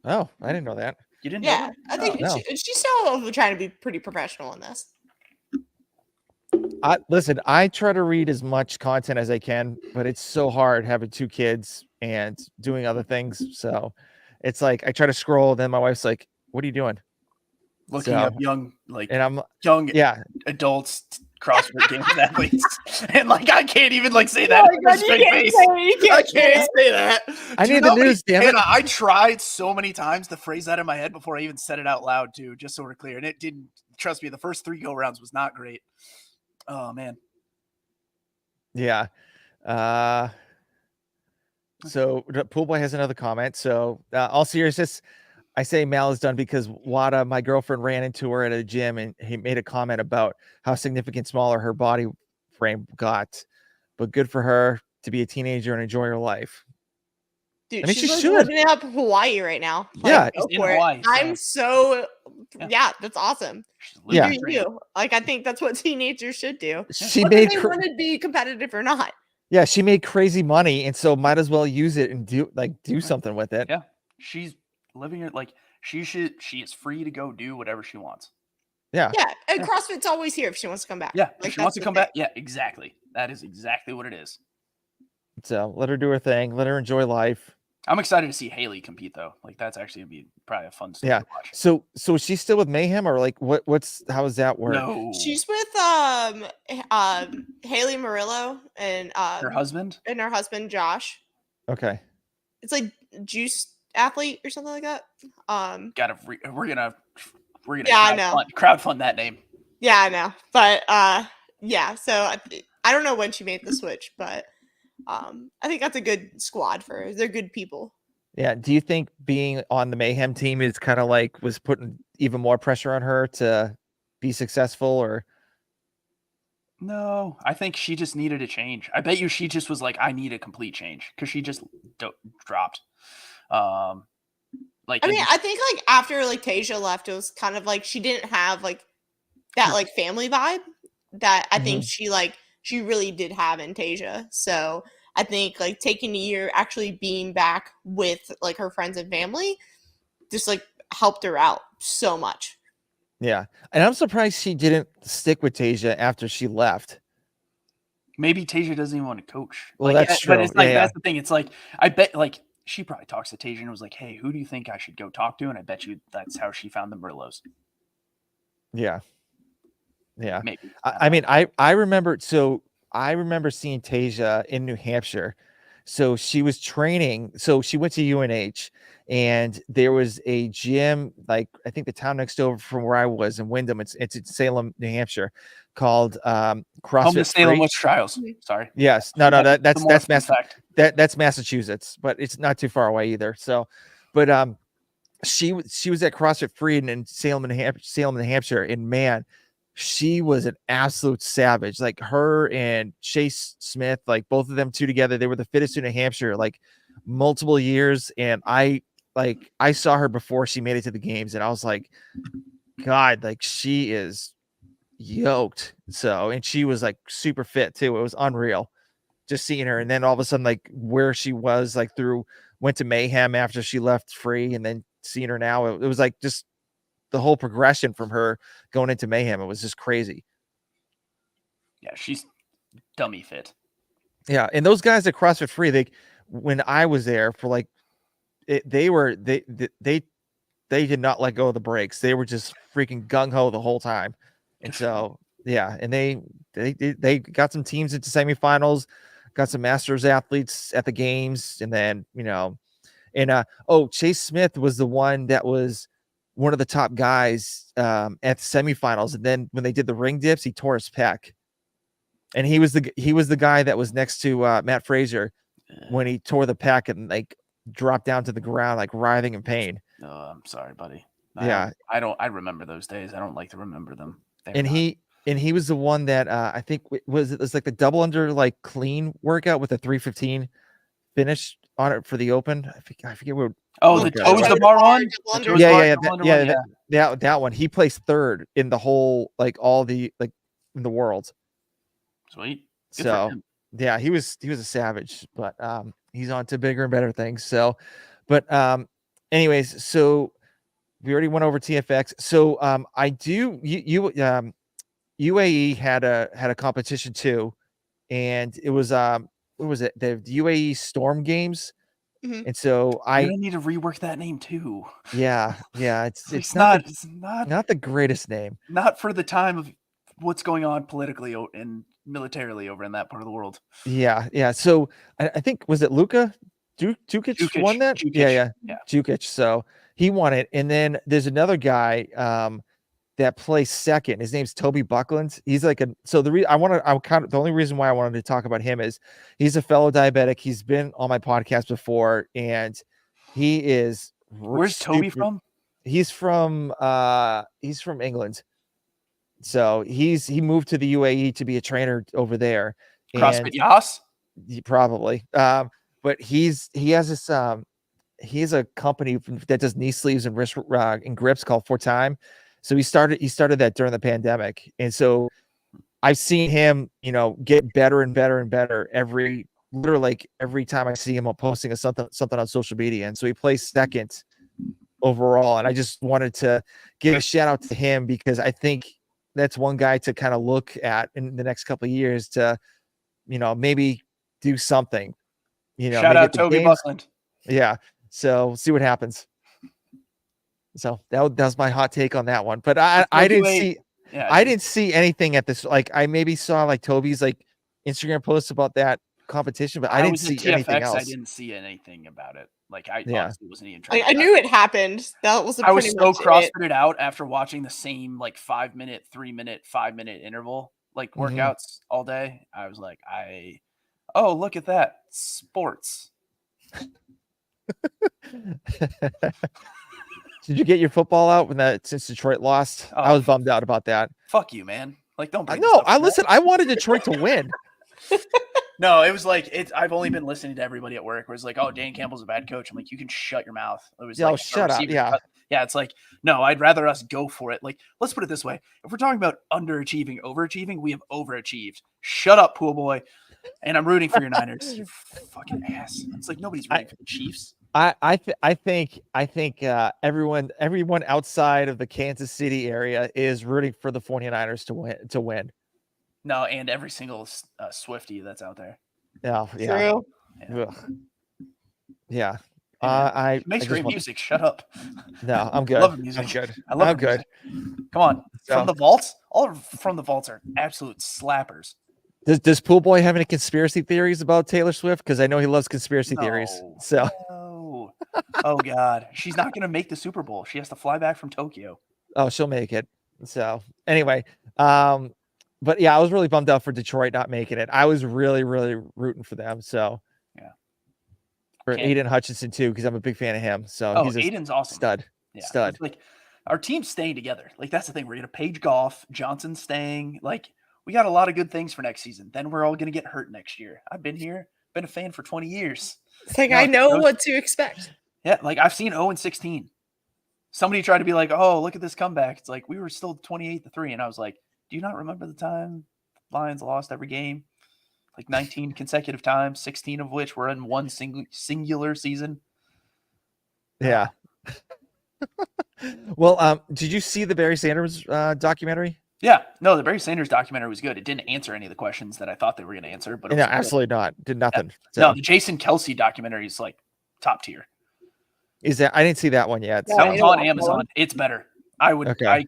Oh, I didn't know that. You didn't? Yeah, know that? I think No. she's still trying to be pretty professional in this. Listen, I try to read as much content as I can, but it's so hard having 2 kids and doing other things. So it's like I try to scroll, then my wife's like, "What are you doing?" Looking up young adults CrossFit Games athletes, and like I can't even like say that with a straight face. I can't say that. I need the news, damn it. Hannah, I tried so many times to phrase that in my head before I even said it out loud too, just so we're clear. And it didn't. Trust me, the first 3 go rounds was not great. Oh man. Yeah. So Pool Boy has another comment. So all seriousness, I say Mal is done because Wada, my girlfriend, ran into her at a gym and he made a comment about how significant smaller her body frame got. But good for her to be a teenager and enjoy her life. Dude, I mean, she's she like should. living up Hawaii right now. Yeah, Go in for it. Hawaii, I'm so that's awesome. Yeah. You do you. Like I think that's what teenagers should do. She Whether made they want to be competitive or not. Yeah, she made crazy money, and so might as well use it and do something with it. Yeah, she's living it like she should. She is free to go do whatever she wants. Yeah. Yeah, and CrossFit's always here if she wants to come back. Yeah, like, if she wants to come back. Yeah, exactly. That is exactly what it is. So let her do her thing. Let her enjoy life. I'm excited to see Haley compete though. Like that's actually gonna be probably a fun story to watch. So is she still with Mayhem, or like how does that work? No, she's with Haley Murillo and her husband Josh. Okay. It's like Juice Athlete or something like that. We're gonna crowdfund that name. Yeah, I know. But yeah, so I don't know when she made the switch, but I think that's a good squad for her. They're good people. Yeah. Do you think being on the Mayhem team is kind of like was putting even more pressure on her to be successful, or? No, I think she just needed a change. I bet you she just was like, I need a complete change because she just dropped. I think like after like Tasia left, it was kind of like she didn't have like that like family vibe that I think she really did have in Tasia. So I think like taking a year, actually being back with like her friends and family, just like helped her out so much. Yeah, and I'm surprised she didn't stick with Tasia after she left. Maybe Tasia doesn't even want to coach. Well, that's true. But it's like that's the thing. It's like I bet like she probably talks to Tasia and was like, "Hey, who do you think I should go talk to?" And I bet you that's how she found the Murillos. Yeah. Yeah. Maybe. I remember seeing Tasia in New Hampshire. So she was training. So she went to UNH, and there was a gym, like I think the town next over from where I was in Windham. It's in Salem, New Hampshire, called CrossFit. Home to Salem Witch Trials. Sorry. Yes. No. That's Massachusetts, but it's not too far away either. So, but she was at CrossFit Free in Salem, New Hampshire, and man, she was an absolute savage. Like her and Chase Smith, like both of them two together, they were the fittest in New Hampshire, like multiple years. And I saw her before she made it to the games, and I was like, God, like she is yoked. So, and she was like super fit too. It was unreal just seeing her. And then all of a sudden, like where she was, like went to Mayhem after she left Free, and then seeing her now, it was like just the whole progression from her going into Mayhem. It was just crazy. Yeah, she's dummy fit. Yeah, and those guys at CrossFit Free, when I was there for like they did not let go of the brakes. They were just freaking gung ho the whole time. And so, yeah. And they got some teams into semifinals, got some masters athletes at the games. And then, and Chase Smith was the one that was one of the top guys at the semifinals. And then when they did the ring dips, he tore his pec. And he was the guy that was next to Matt Fraser when he tore the pec and like dropped down to the ground, like writhing in pain. Oh, I'm sorry, buddy. Yeah. I remember those days. I don't like to remember them. And he was the one that I think it was like the double under like clean workout with a 315 finish on it for the open. I forget what. Oh, the toes the bar one? That one. He placed third in the whole, like all the, like in the world. Sweet. Good so yeah, he was a savage, but he's on to bigger and better things. So, but anyways, so we already went over TFX. So I do UAE had a competition too, and it was what was it, the UAE Storm Games. Mm-hmm. And so I need to rework that name too. Yeah, it's not the greatest name. Not for the time of what's going on politically and militarily over in that part of the world. Yeah. So I think, was it Luka Jukic won that? Jukic. Yeah. Jukic. So he won it. And then there's another guy that placed second. His name's Toby Buckland. He's like the only reason why I wanted to talk about him is he's a fellow diabetic. He's been on my podcast before, and he is. Where's Toby from? He's from England. So he moved to the UAE to be a trainer over there. CrossFit Yas? Probably. But he has a company that does knee sleeves and wrist and grips called For Time. So he started that during the pandemic. And so I've seen him, get better and better and better every time I see him posting something on social media. And so he placed second overall. And I just wanted to give a shout out to him because I think that's one guy to kind of look at in the next couple of years to, maybe do something. Shout out Toby Buckland. Yeah. So see what happens. So that was my hot take on that one. But I didn't see anything at this. Like I maybe saw like Toby's like Instagram posts about that competition, but I didn't see anything else. I didn't see anything about it. Like honestly wasn't even trying. I knew it happened. That was. I was so CrossFitted out after watching the same like 5 minute, 3 minute, 5 minute interval like workouts all day. I was like, oh look at that sports. Did you get your football out since Detroit lost? Oh, I was bummed out about that. Fuck you, man. Like don't. I wanted Detroit to win. No, it was like I've only been listening to everybody at work where it's like, oh, Dan Campbell's a bad coach. I'm like, you can shut your mouth. It was like, shut up. Yeah. Yeah. It's like, no, I'd rather us go for it. Like, let's put it this way. If we're talking about underachieving, overachieving, we have overachieved. Shut up, pool boy. And I'm rooting for your Niners. You fucking ass. It's like nobody's rooting for the Chiefs. I think everyone outside of the Kansas City area is rooting for the 49ers to win. No, and every single Swiftie that's out there. Yeah. True. Yeah. It makes great music. Shut up. No, I'm good. I love music. I'm good. I love good. Come on. From the vaults? All from the vaults are absolute slappers. Does Pool Boy have any conspiracy theories about Taylor Swift? Because I know he loves conspiracy theories. So. No. Oh God, she's not going to make the Super Bowl. She has to fly back from Tokyo. Oh, she'll make it. So anyway, but yeah, I was really bummed out for Detroit not making it. I was really, really rooting for them. So yeah, for Aiden Hutchinson too, because I'm a big fan of him. So he's Aiden's awesome. Stud. Yeah. Stud. Like our team's staying together. Like that's the thing. We're gonna Paige Goff, Johnson staying. Like we got a lot of good things for next season. Then we're all gonna get hurt next year. I've been here, been a fan for 20 years. It's like I know what to expect. Yeah, like I've seen 0-16. Somebody tried to be like, "Oh, look at this comeback." It's like we were still 28-3, and I was like, "Do you not remember the time Lions lost every game, like 19 consecutive times, 16 of which were in one singular season?" Yeah. Well, did you see the Barry Sanders documentary? Yeah, no, the Barry Sanders documentary was good. It didn't answer any of the questions that I thought they were going to answer, but it No, was good. absolutely not. Did nothing. No, So the Jason Kelsey documentary is like top tier. is that I didn't see that one yet. No, That I one's don't on watch that Amazon. one. It's better. I would. Okay.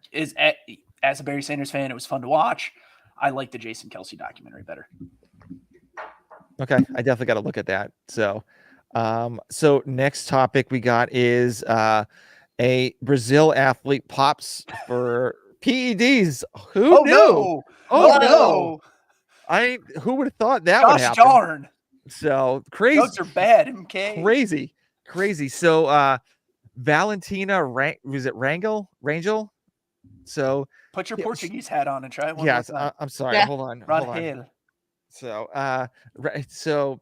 As a Barry Sanders fan, it was fun to watch. I like the Jason Kelsey documentary better. Okay, I definitely got to look at that. So, so next topic we got is a Brazil athlete pops for PEDs. Who Oh knew? no! Oh no! Who would have thought that would Gosh happen? darn! So crazy, Drugs are bad. MK. crazy. So, Valentina Rangel. So Put your yeah, Portuguese hat on and try it one yes, more time. I'm sorry. Yeah. Hold on. Rangel. So, so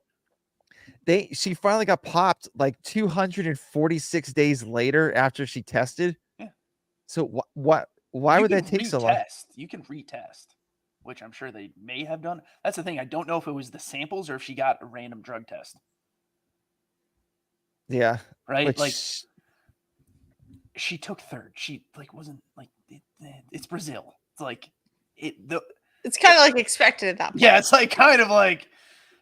she finally got popped like 246 days later after she tested. Yeah. So why would that take so long? You can retest, which I'm sure they may have done. That's the thing. I don't know if it was the samples or if she got a random drug test. Yeah. Right. Which, like she took third. She like wasn't like it's Brazil. It's like It's kind of like expected at that point. yeah. It's like kind of like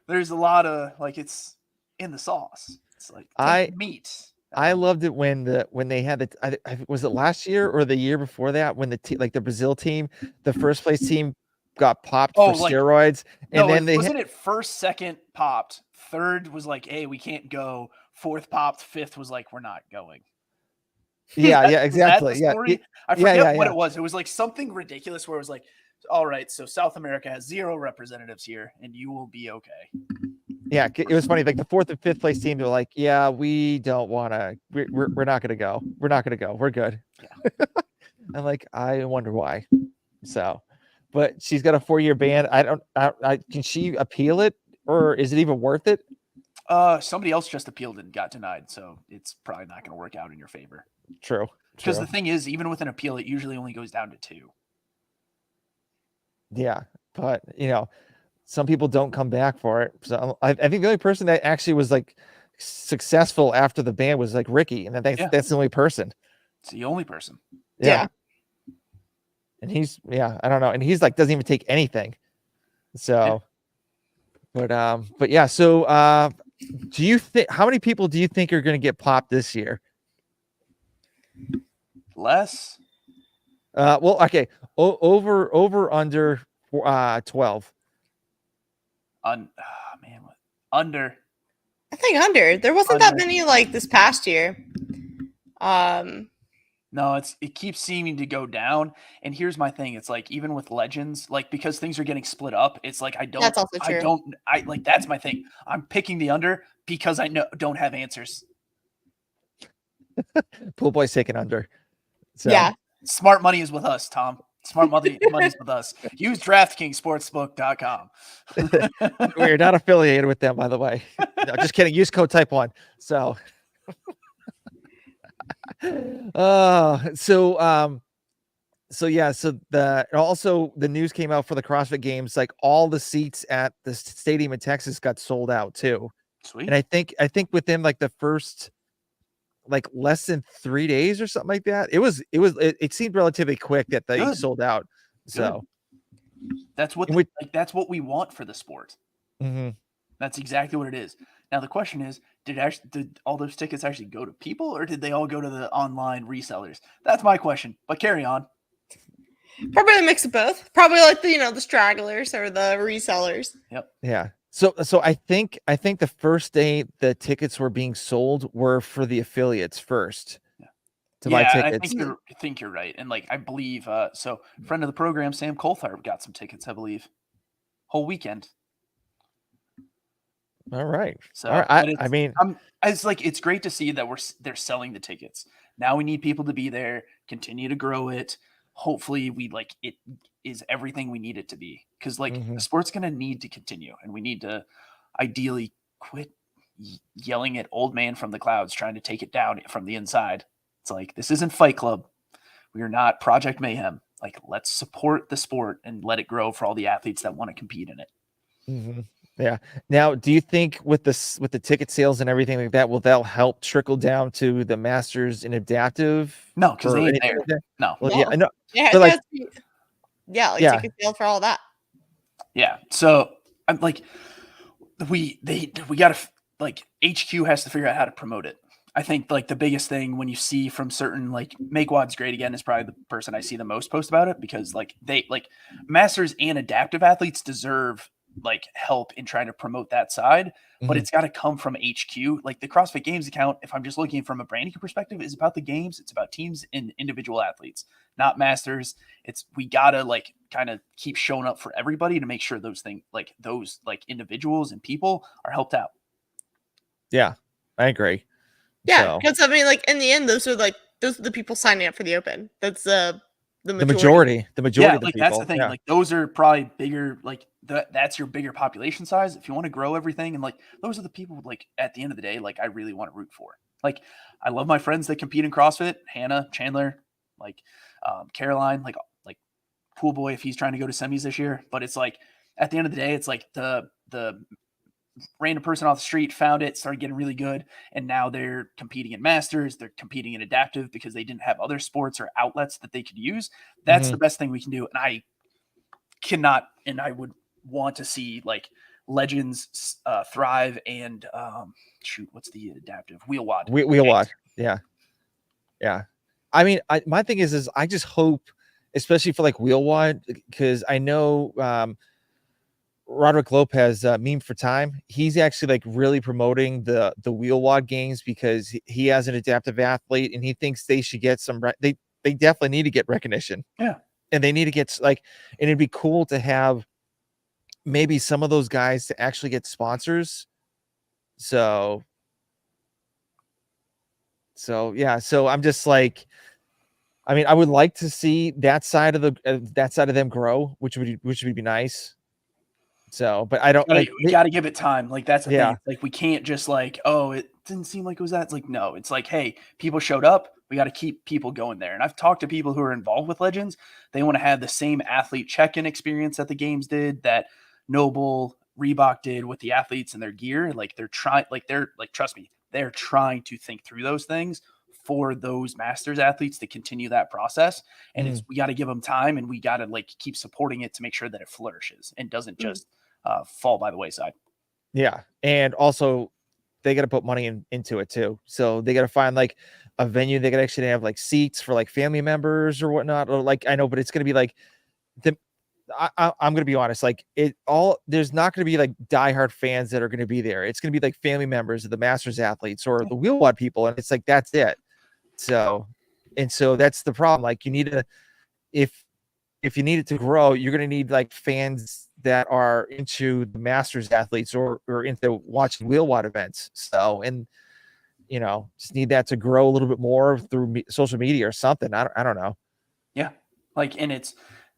there's a lot of like it's in the sauce. It's like meat. I loved it when they had was it last year or the year before that when the Brazil team, the first place team got popped for steroids, and then wasn't it first, second popped, third was like, hey, we can't go, fourth popped, fifth was like, we're not going. Yeah, exactly. Yeah, I forget what yeah. it was. It was like something ridiculous where it was like, all right, so South America has 0 representatives here, and you will be okay. Yeah, it was funny. Like the fourth and fifth place team, they're like, "Yeah, we don't want to. We're not going to go. We're not going to go. We're good." Yeah. I'm like, I wonder why. So, but she's got a 4-year ban. Can she appeal it, or is it even worth it? Somebody else just appealed and got denied, so it's probably not going to work out in your favor. True. Because the thing is, even with an appeal, it usually only goes down to 2. Yeah, but some people don't come back for it. So I think the only person that actually was like successful after the ban was like Ricky, and that's the only person. It's the only person. Yeah. And he's I don't know, and he's like doesn't even take anything. So, but yeah. So, do you think how many people do you think are going to get popped this year? Less. Well, okay, over under 12. Under. I think under. There wasn't that many like this past year. No, it keeps seeming to go down. And here's my thing. It's like, even with legends, like, because things are getting split up, it's like, That's also true. that's my thing. I'm picking the under because I don't have answers. Pool boy's taking under. So. Yeah. Smart money is with us, Tom. Smart money is with us. Use DraftKingsSportsbook.com. We're not affiliated with them, by the way. No, just kidding. Use code Type1. So, the news came out for the CrossFit Games. Like all the seats at the stadium in Texas got sold out too. Sweet. And I think within like the first like less than 3 days or something like that. It seemed relatively quick that they sold out. So that's what that's what we want for the sport. Mm-hmm. That's exactly what it is. Now the question is, did all those tickets actually go to people, or did they all go to the online resellers? That's my question. But carry on. Probably a mix of both. Probably like the stragglers or the resellers. Yep. Yeah. So I think the first day the tickets were being sold were for the affiliates first. Yeah. To buy tickets. I think you're right. And like I believe so friend of the program, Sam Coulthard, got some tickets, I believe. Whole weekend. All right. So all right. I mean it's great to see that they're selling the tickets. Now we need people to be there, continue to grow it. Hopefully it is everything we need it to be, because the sport's going to need to continue, and we need to ideally quit yelling at old man from the clouds trying to take it down from the inside. It's like, this isn't Fight Club. We are not Project Mayhem. Like, let's support the sport and let it grow for all the athletes that want to compete in it. Mm-hmm. Yeah. Now, do you think with the ticket sales and everything like that, will that help trickle down to the Masters and Adaptive? No, because they ain't there. No. Well, yeah, I know. Yeah, yeah, like Yeah. ticket sale for all that. Yeah. So I'm like, we gotta like HQ has to figure out how to promote it. I think like the biggest thing when you see from certain like Make WOD's great again is probably the person I see the most post about it, because like they like masters and adaptive athletes deserve like help in trying to promote that side, but Mhm. it's got to come from HQ. Like the CrossFit Games account, if I'm just looking from a branding perspective, is about the games. It's about teams and individual athletes, not masters. We gotta like kind of keep showing up for everybody to make sure those things like those like individuals and people are helped out. Yeah, I agree. Yeah, So because I mean, like in the end, those are the people signing up for the Open. That's the the majority. majority Yeah, of the like people. that's the thing. Yeah. Like those are probably bigger. Like that's your bigger population size. If you want to grow everything, and like those are the people. Like at the end of the day, like I really want to root for. Like I love my friends that compete in CrossFit. Hannah, Chandler, like Caroline, like Pool Boy if he's trying to go to semis this year. But it's like at the end of the day, it's like the random person off the street found it, started getting really good, and now they're competing in masters, they're competing in adaptive because they didn't have other sports or outlets that they could use. That's the best thing we can do. And I would want to see like legends thrive and what's the adaptive wheel wad? Wheel wad. Yeah. I mean, my thing is I just hope, especially for like wheel wad, because I know Roderick Lopez, Meme for Time, he's actually like really promoting the wheel wad games because he has an adaptive athlete and he thinks they should get some. They definitely need to get recognition. Yeah, and they need to get like, and it'd be cool to have maybe some of those guys to actually get sponsors. So yeah, so I'm just like, I mean, I would like to see that side of them grow, which would be nice. So, but I don't we like. gotta give it time. Like that's the Yeah. thing. It's like we can't just like, oh, it didn't seem like it was that. It's like, no, it's like, hey, people showed up. We got to keep people going there. And I've talked to people who are involved with Legends. They want to have the same athlete check-in experience that the games did, that Noble, Reebok did with the athletes and their gear. Like they're trust me, they're trying to think through those things for those masters athletes to continue that process. And we got to give them time, and we got to like keep supporting it to make sure that it flourishes and doesn't just fall by the wayside. Yeah. And also they got to put money into it too. So they got to find like a venue. They could actually have like seats for like family members or whatnot. Or like, I know, but it's going to be like I'm going to be honest, like there's not going to be like diehard fans that are going to be there. It's going to be like family members of the masters athletes or the wheel wad people. And it's like, that's it. So that's the problem. Like you need to, if you need it to grow, you're going to need like fans that are into the masters athletes or into watching wheel wad events. So, and just need that to grow a little bit more through social media or something. I don't know. Yeah. Like, and it's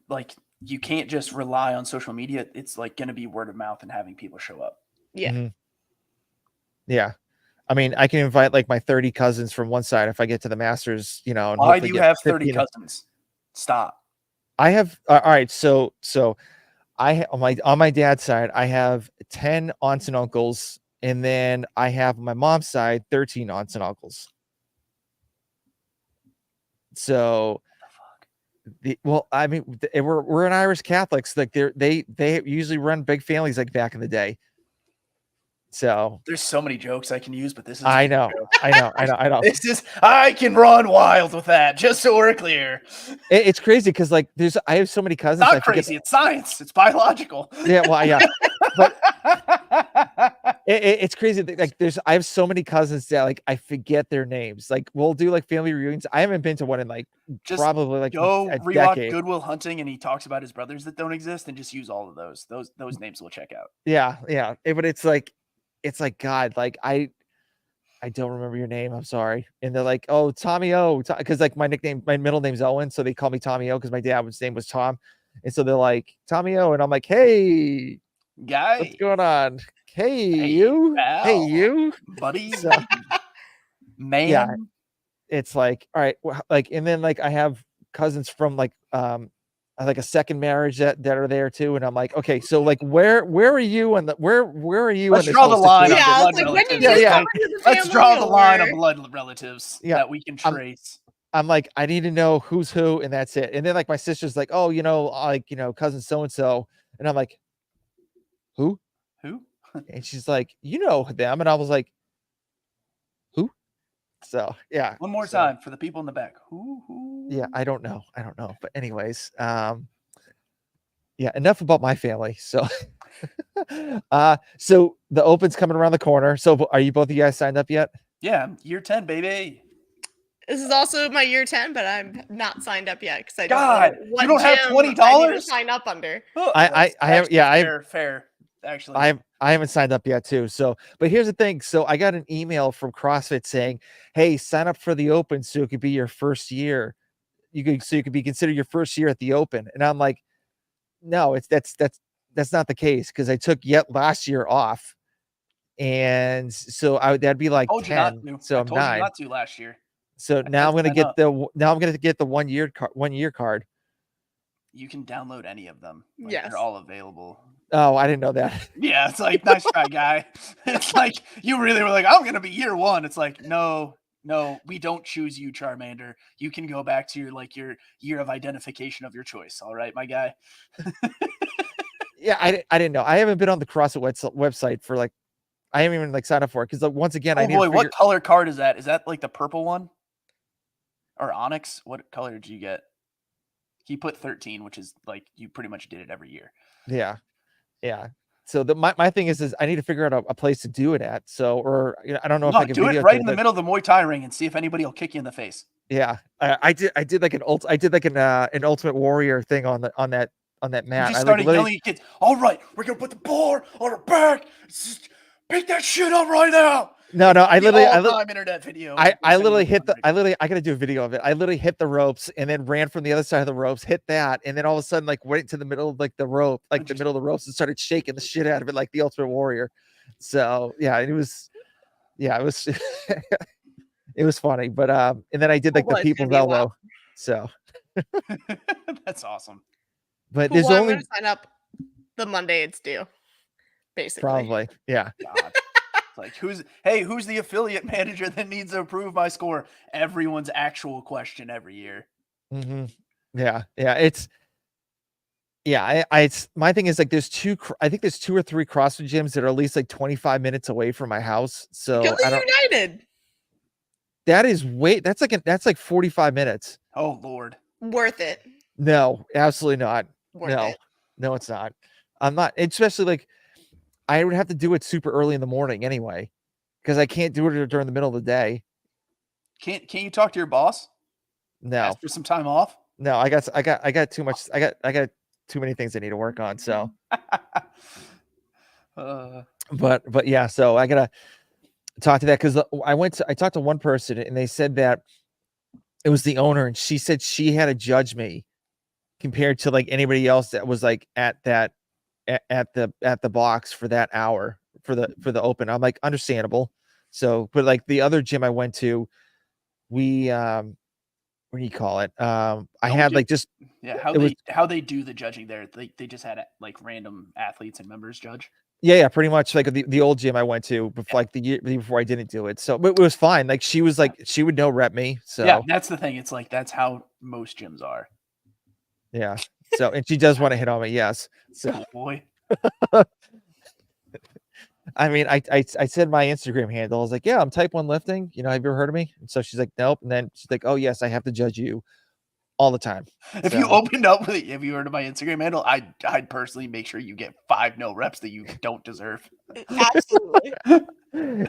like, you can't just rely on social media. It's like going to be word of mouth and having people show up. Yeah. Mm-hmm. Yeah. I mean, I can invite like my 30 cousins from one side if I get to the masters, and Why do you have 30 50, cousins? Stop. I have, all right. So I on my dad's side, I have 10 aunts and uncles. And then I have on my mom's side, 13 aunts and uncles. So I mean, we're an Irish Catholics. Like they usually run big families like back in the day. So there's so many jokes I can use, but this is I know. This is I can run wild with that. Just so we're clear, it's crazy because like I have so many cousins. It's not crazy. It's science. It's biological. Yeah, well, yeah, but it's crazy. Like I have so many cousins that like I forget their names. Like we'll do like family reunions. I haven't been to one in like just probably like go a rewatch decade. Good Will Hunting, and he talks about his brothers that don't exist, and just use all of those. Those names will check out. Yeah. But it's like God, like I don't remember your name. I'm sorry. And they're like, oh, Tommy O, because like my middle name's Owen, so they call me Tommy O because my dad's name was Tom, and so they're like Tommy O, and I'm like, hey, guy, what's going on? Hey you, pal. Hey you, buddy, so, man. Yeah, it's like, all right, like, and then like I have cousins from like a second marriage that are there too, and I'm like, okay, so like where are you and where are you? Let's draw the line. Yeah, it's like when did you Let's draw the line of blood relatives that we can trace. I'm like, I need to know who's who, and that's it. And then like my sister's like, oh, cousin so and so, and I'm like, who? Who? And she's like, you know them, and I was like, who? So yeah. One more so, time for the people in the back. Who? Yeah, I don't know. But anyways, yeah, enough about my family. So so the Open's coming around the corner. So are you both of you guys signed up yet? Yeah, year 10, baby. This is also my year 10, but I'm not signed up yet because I don't God, know you what don't have gym I need to $20? sign up under. Oh, I that's have, actually yeah, I fair. Actually, I haven't signed up yet too. So, but here's the thing. So I got an email from CrossFit saying, "Hey, sign up for the Open so it could be your first year. You could be considered your first year at the Open." And I'm like, "No, that's not the case because I took yet last year off, and so that'd be like told you not 10. to. So I I'm told you 9. not to last year. So I now said I'm gonna sign get up. the 1 year card. You can download any of them. Like, Yes. they're all available. Oh, I didn't know that. Yeah, it's like, nice try, guy. It's like you really were like, I'm gonna be year 1. It's like, no, we don't choose you, Charmander. You can go back to your year of identification of your choice. All right, my guy. Yeah, I didn't know. I haven't been on the CrossFit website for like, I haven't even like signed up for it because like, once again, I Oh need to boy, figure. what color card is that? Is that like the purple one? Or Onyx? What color did you get? He put 13, which is like you pretty much did it every year. Yeah. So my thing is I need to figure out a place to do it at. So, or I don't know if I can do it video right it, in the but middle of the Muay Thai ring and see if anybody will kick you in the face. yeah, I did like an Ultimate Warrior thing on that You mat. just I started like yelling at kids. All right, we're gonna put the bar on our back. Just pick that shit up right now. no, I literally all-time internet video. I literally hit the. I gotta do a video of it. I literally hit the ropes and then ran from the other side of the ropes, hit that, and then all of a sudden like went to the middle of like the rope, like the middle of the ropes, and started shaking the shit out of it like the Ultimate Warrior. So yeah, it was it was funny. But and then I did like the Well, it's gonna people's be a while. elbow. So That's awesome. but there's Well, I'm only gonna sign up the Monday it's due. Basically. probably, yeah. God. It's like who's the affiliate manager that needs to approve my score? Everyone's actual question every year. Mm-hmm. Yeah. It's it's my thing is like I think there's 2 or 3 CrossFit gyms that are at least like 25 minutes away from my house. So Because I of don't. United. That's like 45 minutes. Oh Lord. Worth it. No, absolutely not. Worth it. No, it's not. I'm not, especially like I would have to do it super early in the morning anyway, because I can't do it during the middle of the day. Can't you talk to your boss? No, Ask for some time off? no, I got too much. I got too many things I need to work on. So, but yeah, so I gotta talk to that because I talked to one person and they said that it was the owner and she said she had to judge me compared to like anybody else that was like at the box for that hour for the Open. I'm like, understandable. So, but like the other gym I went to, we what do you call it? I had like just how they do the judging there. They just had like random athletes and members judge. Yeah, pretty much like the old gym I went to before, like the year before I didn't do it. So but it was fine. Like she was like she would no rep me. So yeah, that's the thing. It's like that's how most gyms are. Yeah. So and she does want to hit on me. Yes. So Oh boy. I mean, I said my Instagram handle. I was like, yeah, I'm Type1lifting. Have you ever heard of me? And so she's like, nope. And then she's like, oh yes, I have to judge you all the time. If you opened up with it, if you heard of my Instagram handle, I'd personally make sure you get 5 no reps that you don't deserve. Absolutely.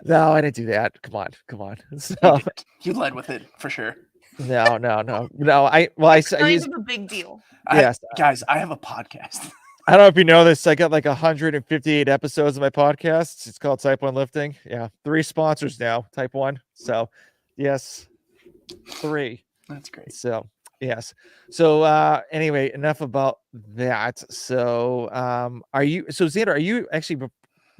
No, I didn't do that. Come on. So You led with it for sure. no. I Kind of a big deal. Yes, Guys, I have a podcast. I don't know if you know this. I got like 158 episodes of my podcast. It's called Type1lifting. Yeah, 3 sponsors now. Type1. So, yes, 3. That's great. So, yes. So, anyway, enough about that. So, Xander, are you actually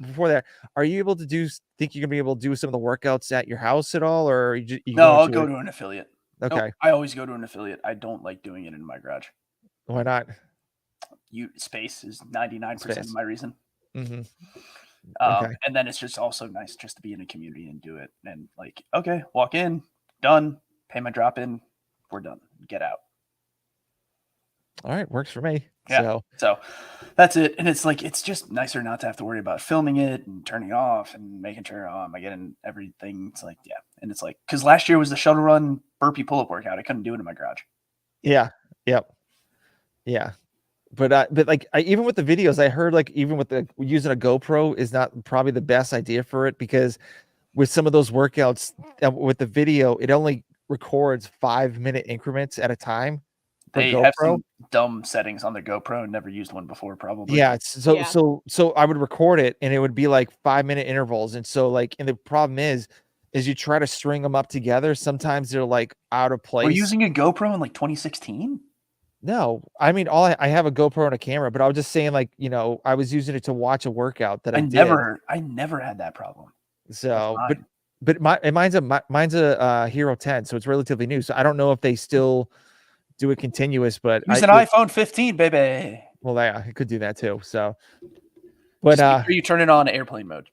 before that? Are you able to think you're gonna be able to do some of the workouts at your house at all, or are you No, I'll go to an affiliate. Okay. No, I always go to an affiliate. I don't like doing it in my garage. Why not? Space is 99% of my reason. Mm-hmm. Okay. And then it's just also nice just to be in a community and do it. And like, okay, walk in, done, pay my drop in, we're done. Get out. All right, works for me. Yeah. So that's it. And it's like, it's just nicer not to have to worry about filming it and turning it off and making sure, am I getting everything? It's like, yeah. And it's like, because last year was the shuttle run burpee pull-up workout. I couldn't do it in my garage. Yeah. Yep. Yeah. But like even with the videos, I heard like even with the using a GoPro is not probably the best idea for it, because with some of those workouts with the video, it only records 5-minute increments at a time. They have some dumb settings on their GoPro and never used one before, probably. Yeah. So I would record it and it would be like 5-minute intervals. And so like, and the problem is you try to string them up together. Sometimes they're like out of place. We're using a GoPro in like 2016. No, I mean, I have a GoPro and a camera, but I was just saying, like, you know, I was using it to watch a workout that I did. I never had that problem. So, but mine's a Hero 10, so it's relatively new. So I don't know if they still do it continuous, but use an iPhone 15, baby. Well, yeah, I could do that too. So, but just make sure you turn it on airplane mode.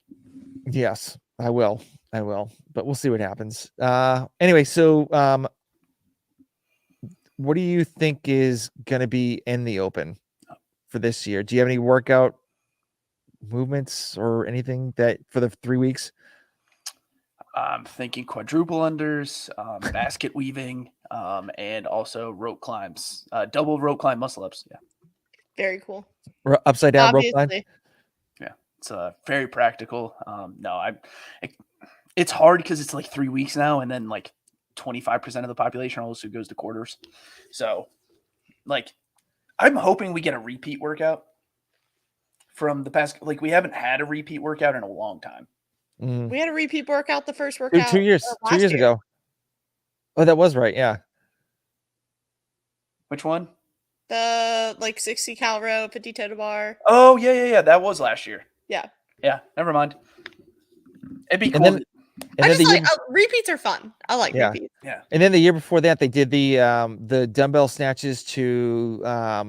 Yes, I will, but we'll see what happens. Anyway, so what do you think is going to be in the open for this year? Do you have any workout movements or anything that for the 3 weeks? I'm thinking quadruple unders, basket weaving, and also rope climbs, double rope climb muscle ups. Yeah. Very cool. Upside down rope climb. Yeah. It's very practical. It's hard because it's like 3 weeks now. And then like 25% of the population also goes to quarters. So like, I'm hoping we get a repeat workout from the past. Like we haven't had a repeat workout in a long time. We had a repeat workout the first workout 2 years ago. Oh, that was right. Yeah. Which one? The like 60 cal row, 50 toe to bar. Oh yeah. That was last year. Yeah. Never mind. It'd be cool. Repeats are fun. I like repeats. Yeah. And then the year before that, they did the dumbbell snatches to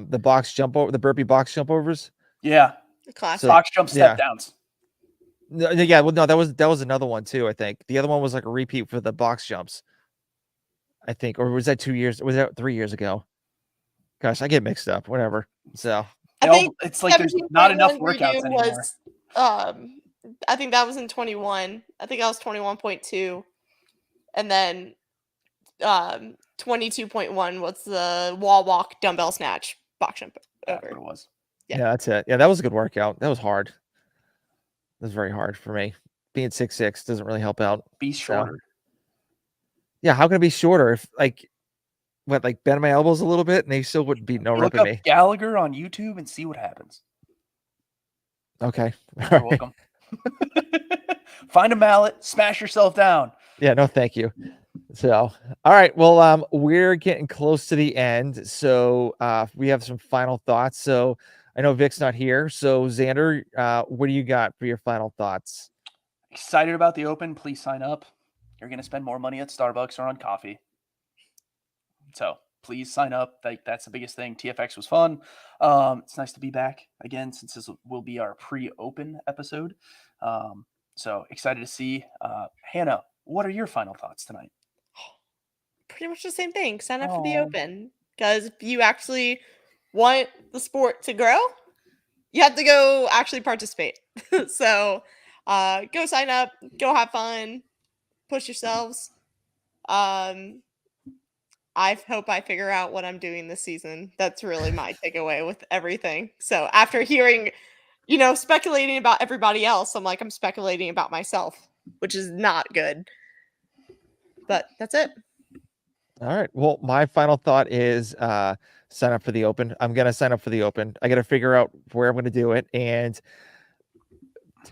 the box jump over, the burpee box jump overs. Yeah. The classic. So, box jump step downs. Yeah, well, no, that was another one too. I think the other one was like a repeat for the box jumps. I think, or was that 2 years? Was that 3 years ago? Gosh, I get mixed up. Whatever. So I think it's like there's not enough workouts anymore. I think that was in 21. I think I was 21.2, and then 22.1 was the wall walk dumbbell snatch box jump over. That's what it was. Yeah, that's it. Yeah, that was a good workout. That was hard. It was very hard for me. Being 6'6" doesn't really help out. Be shorter. Yeah, how can it be shorter if like bend my elbows a little bit and they still wouldn't be no Look rep up me. Gallagher on YouTube and see what happens. Okay. You're welcome. Find a mallet, smash yourself down. Yeah, no, thank you. So, all right. Well, we're getting close to the end. So we have some final thoughts. So I know Vic's not here. So Xander, what do you got for your final thoughts? Excited about the open. Please sign up. You're going to spend more money at Starbucks or on coffee. So please sign up. That's the biggest thing. TFX was fun. It's nice to be back again since this will be our pre-open episode. So excited to see. Hannah, what are your final thoughts tonight? Pretty much the same thing. Sign up for the open, because if you actually want the sport to grow, you have to go actually participate. So go sign up, go have fun, push yourselves. I hope I figure out what I'm doing this season. That's really my takeaway with everything. So after hearing, speculating about everybody else, I'm speculating about myself, which is not good. But that's it. All right. Well, my final thought is sign up for the open. I'm going to sign up for the open. I got to figure out where I'm going to do it. And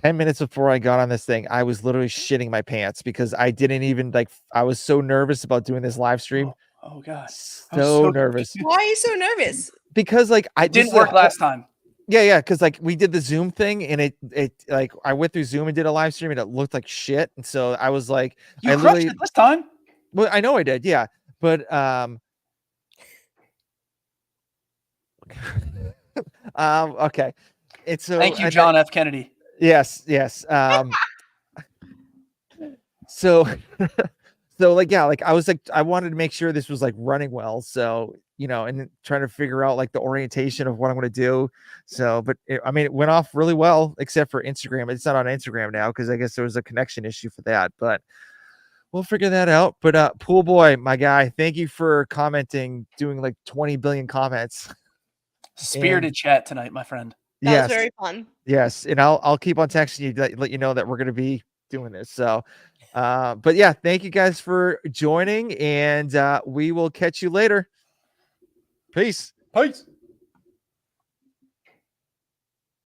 10 minutes before I got on this thing, I was literally shitting my pants because I didn't even I was so nervous about doing this live stream. Oh gosh. So nervous. Why are you so nervous? Because I didn't work last time. Yeah. Cause we did the Zoom thing and it I went through Zoom and did a live stream and it looked like shit. And so I was like, you crushed it this time. Well, I know I did. Yeah. But, okay. It's so thank you, John F. Kennedy. Yes. So So like, yeah, like I was like, I wanted to make sure this was like running well. So, you know, and then trying to figure out like the orientation of what I'm going to do. So, but I mean, it went off really well, except for Instagram. It's not on Instagram now because I guess there was a connection issue for that, but we'll figure that out. But Pool Boy, my guy, thank you for commenting, doing like 20 billion comments. Spirited chat tonight, my friend. That was Yes, very fun. yes, and I'll keep on texting you to let you know that we're going to be doing this. So, but yeah, thank you guys for joining, and we will catch you later. Peace. Peace.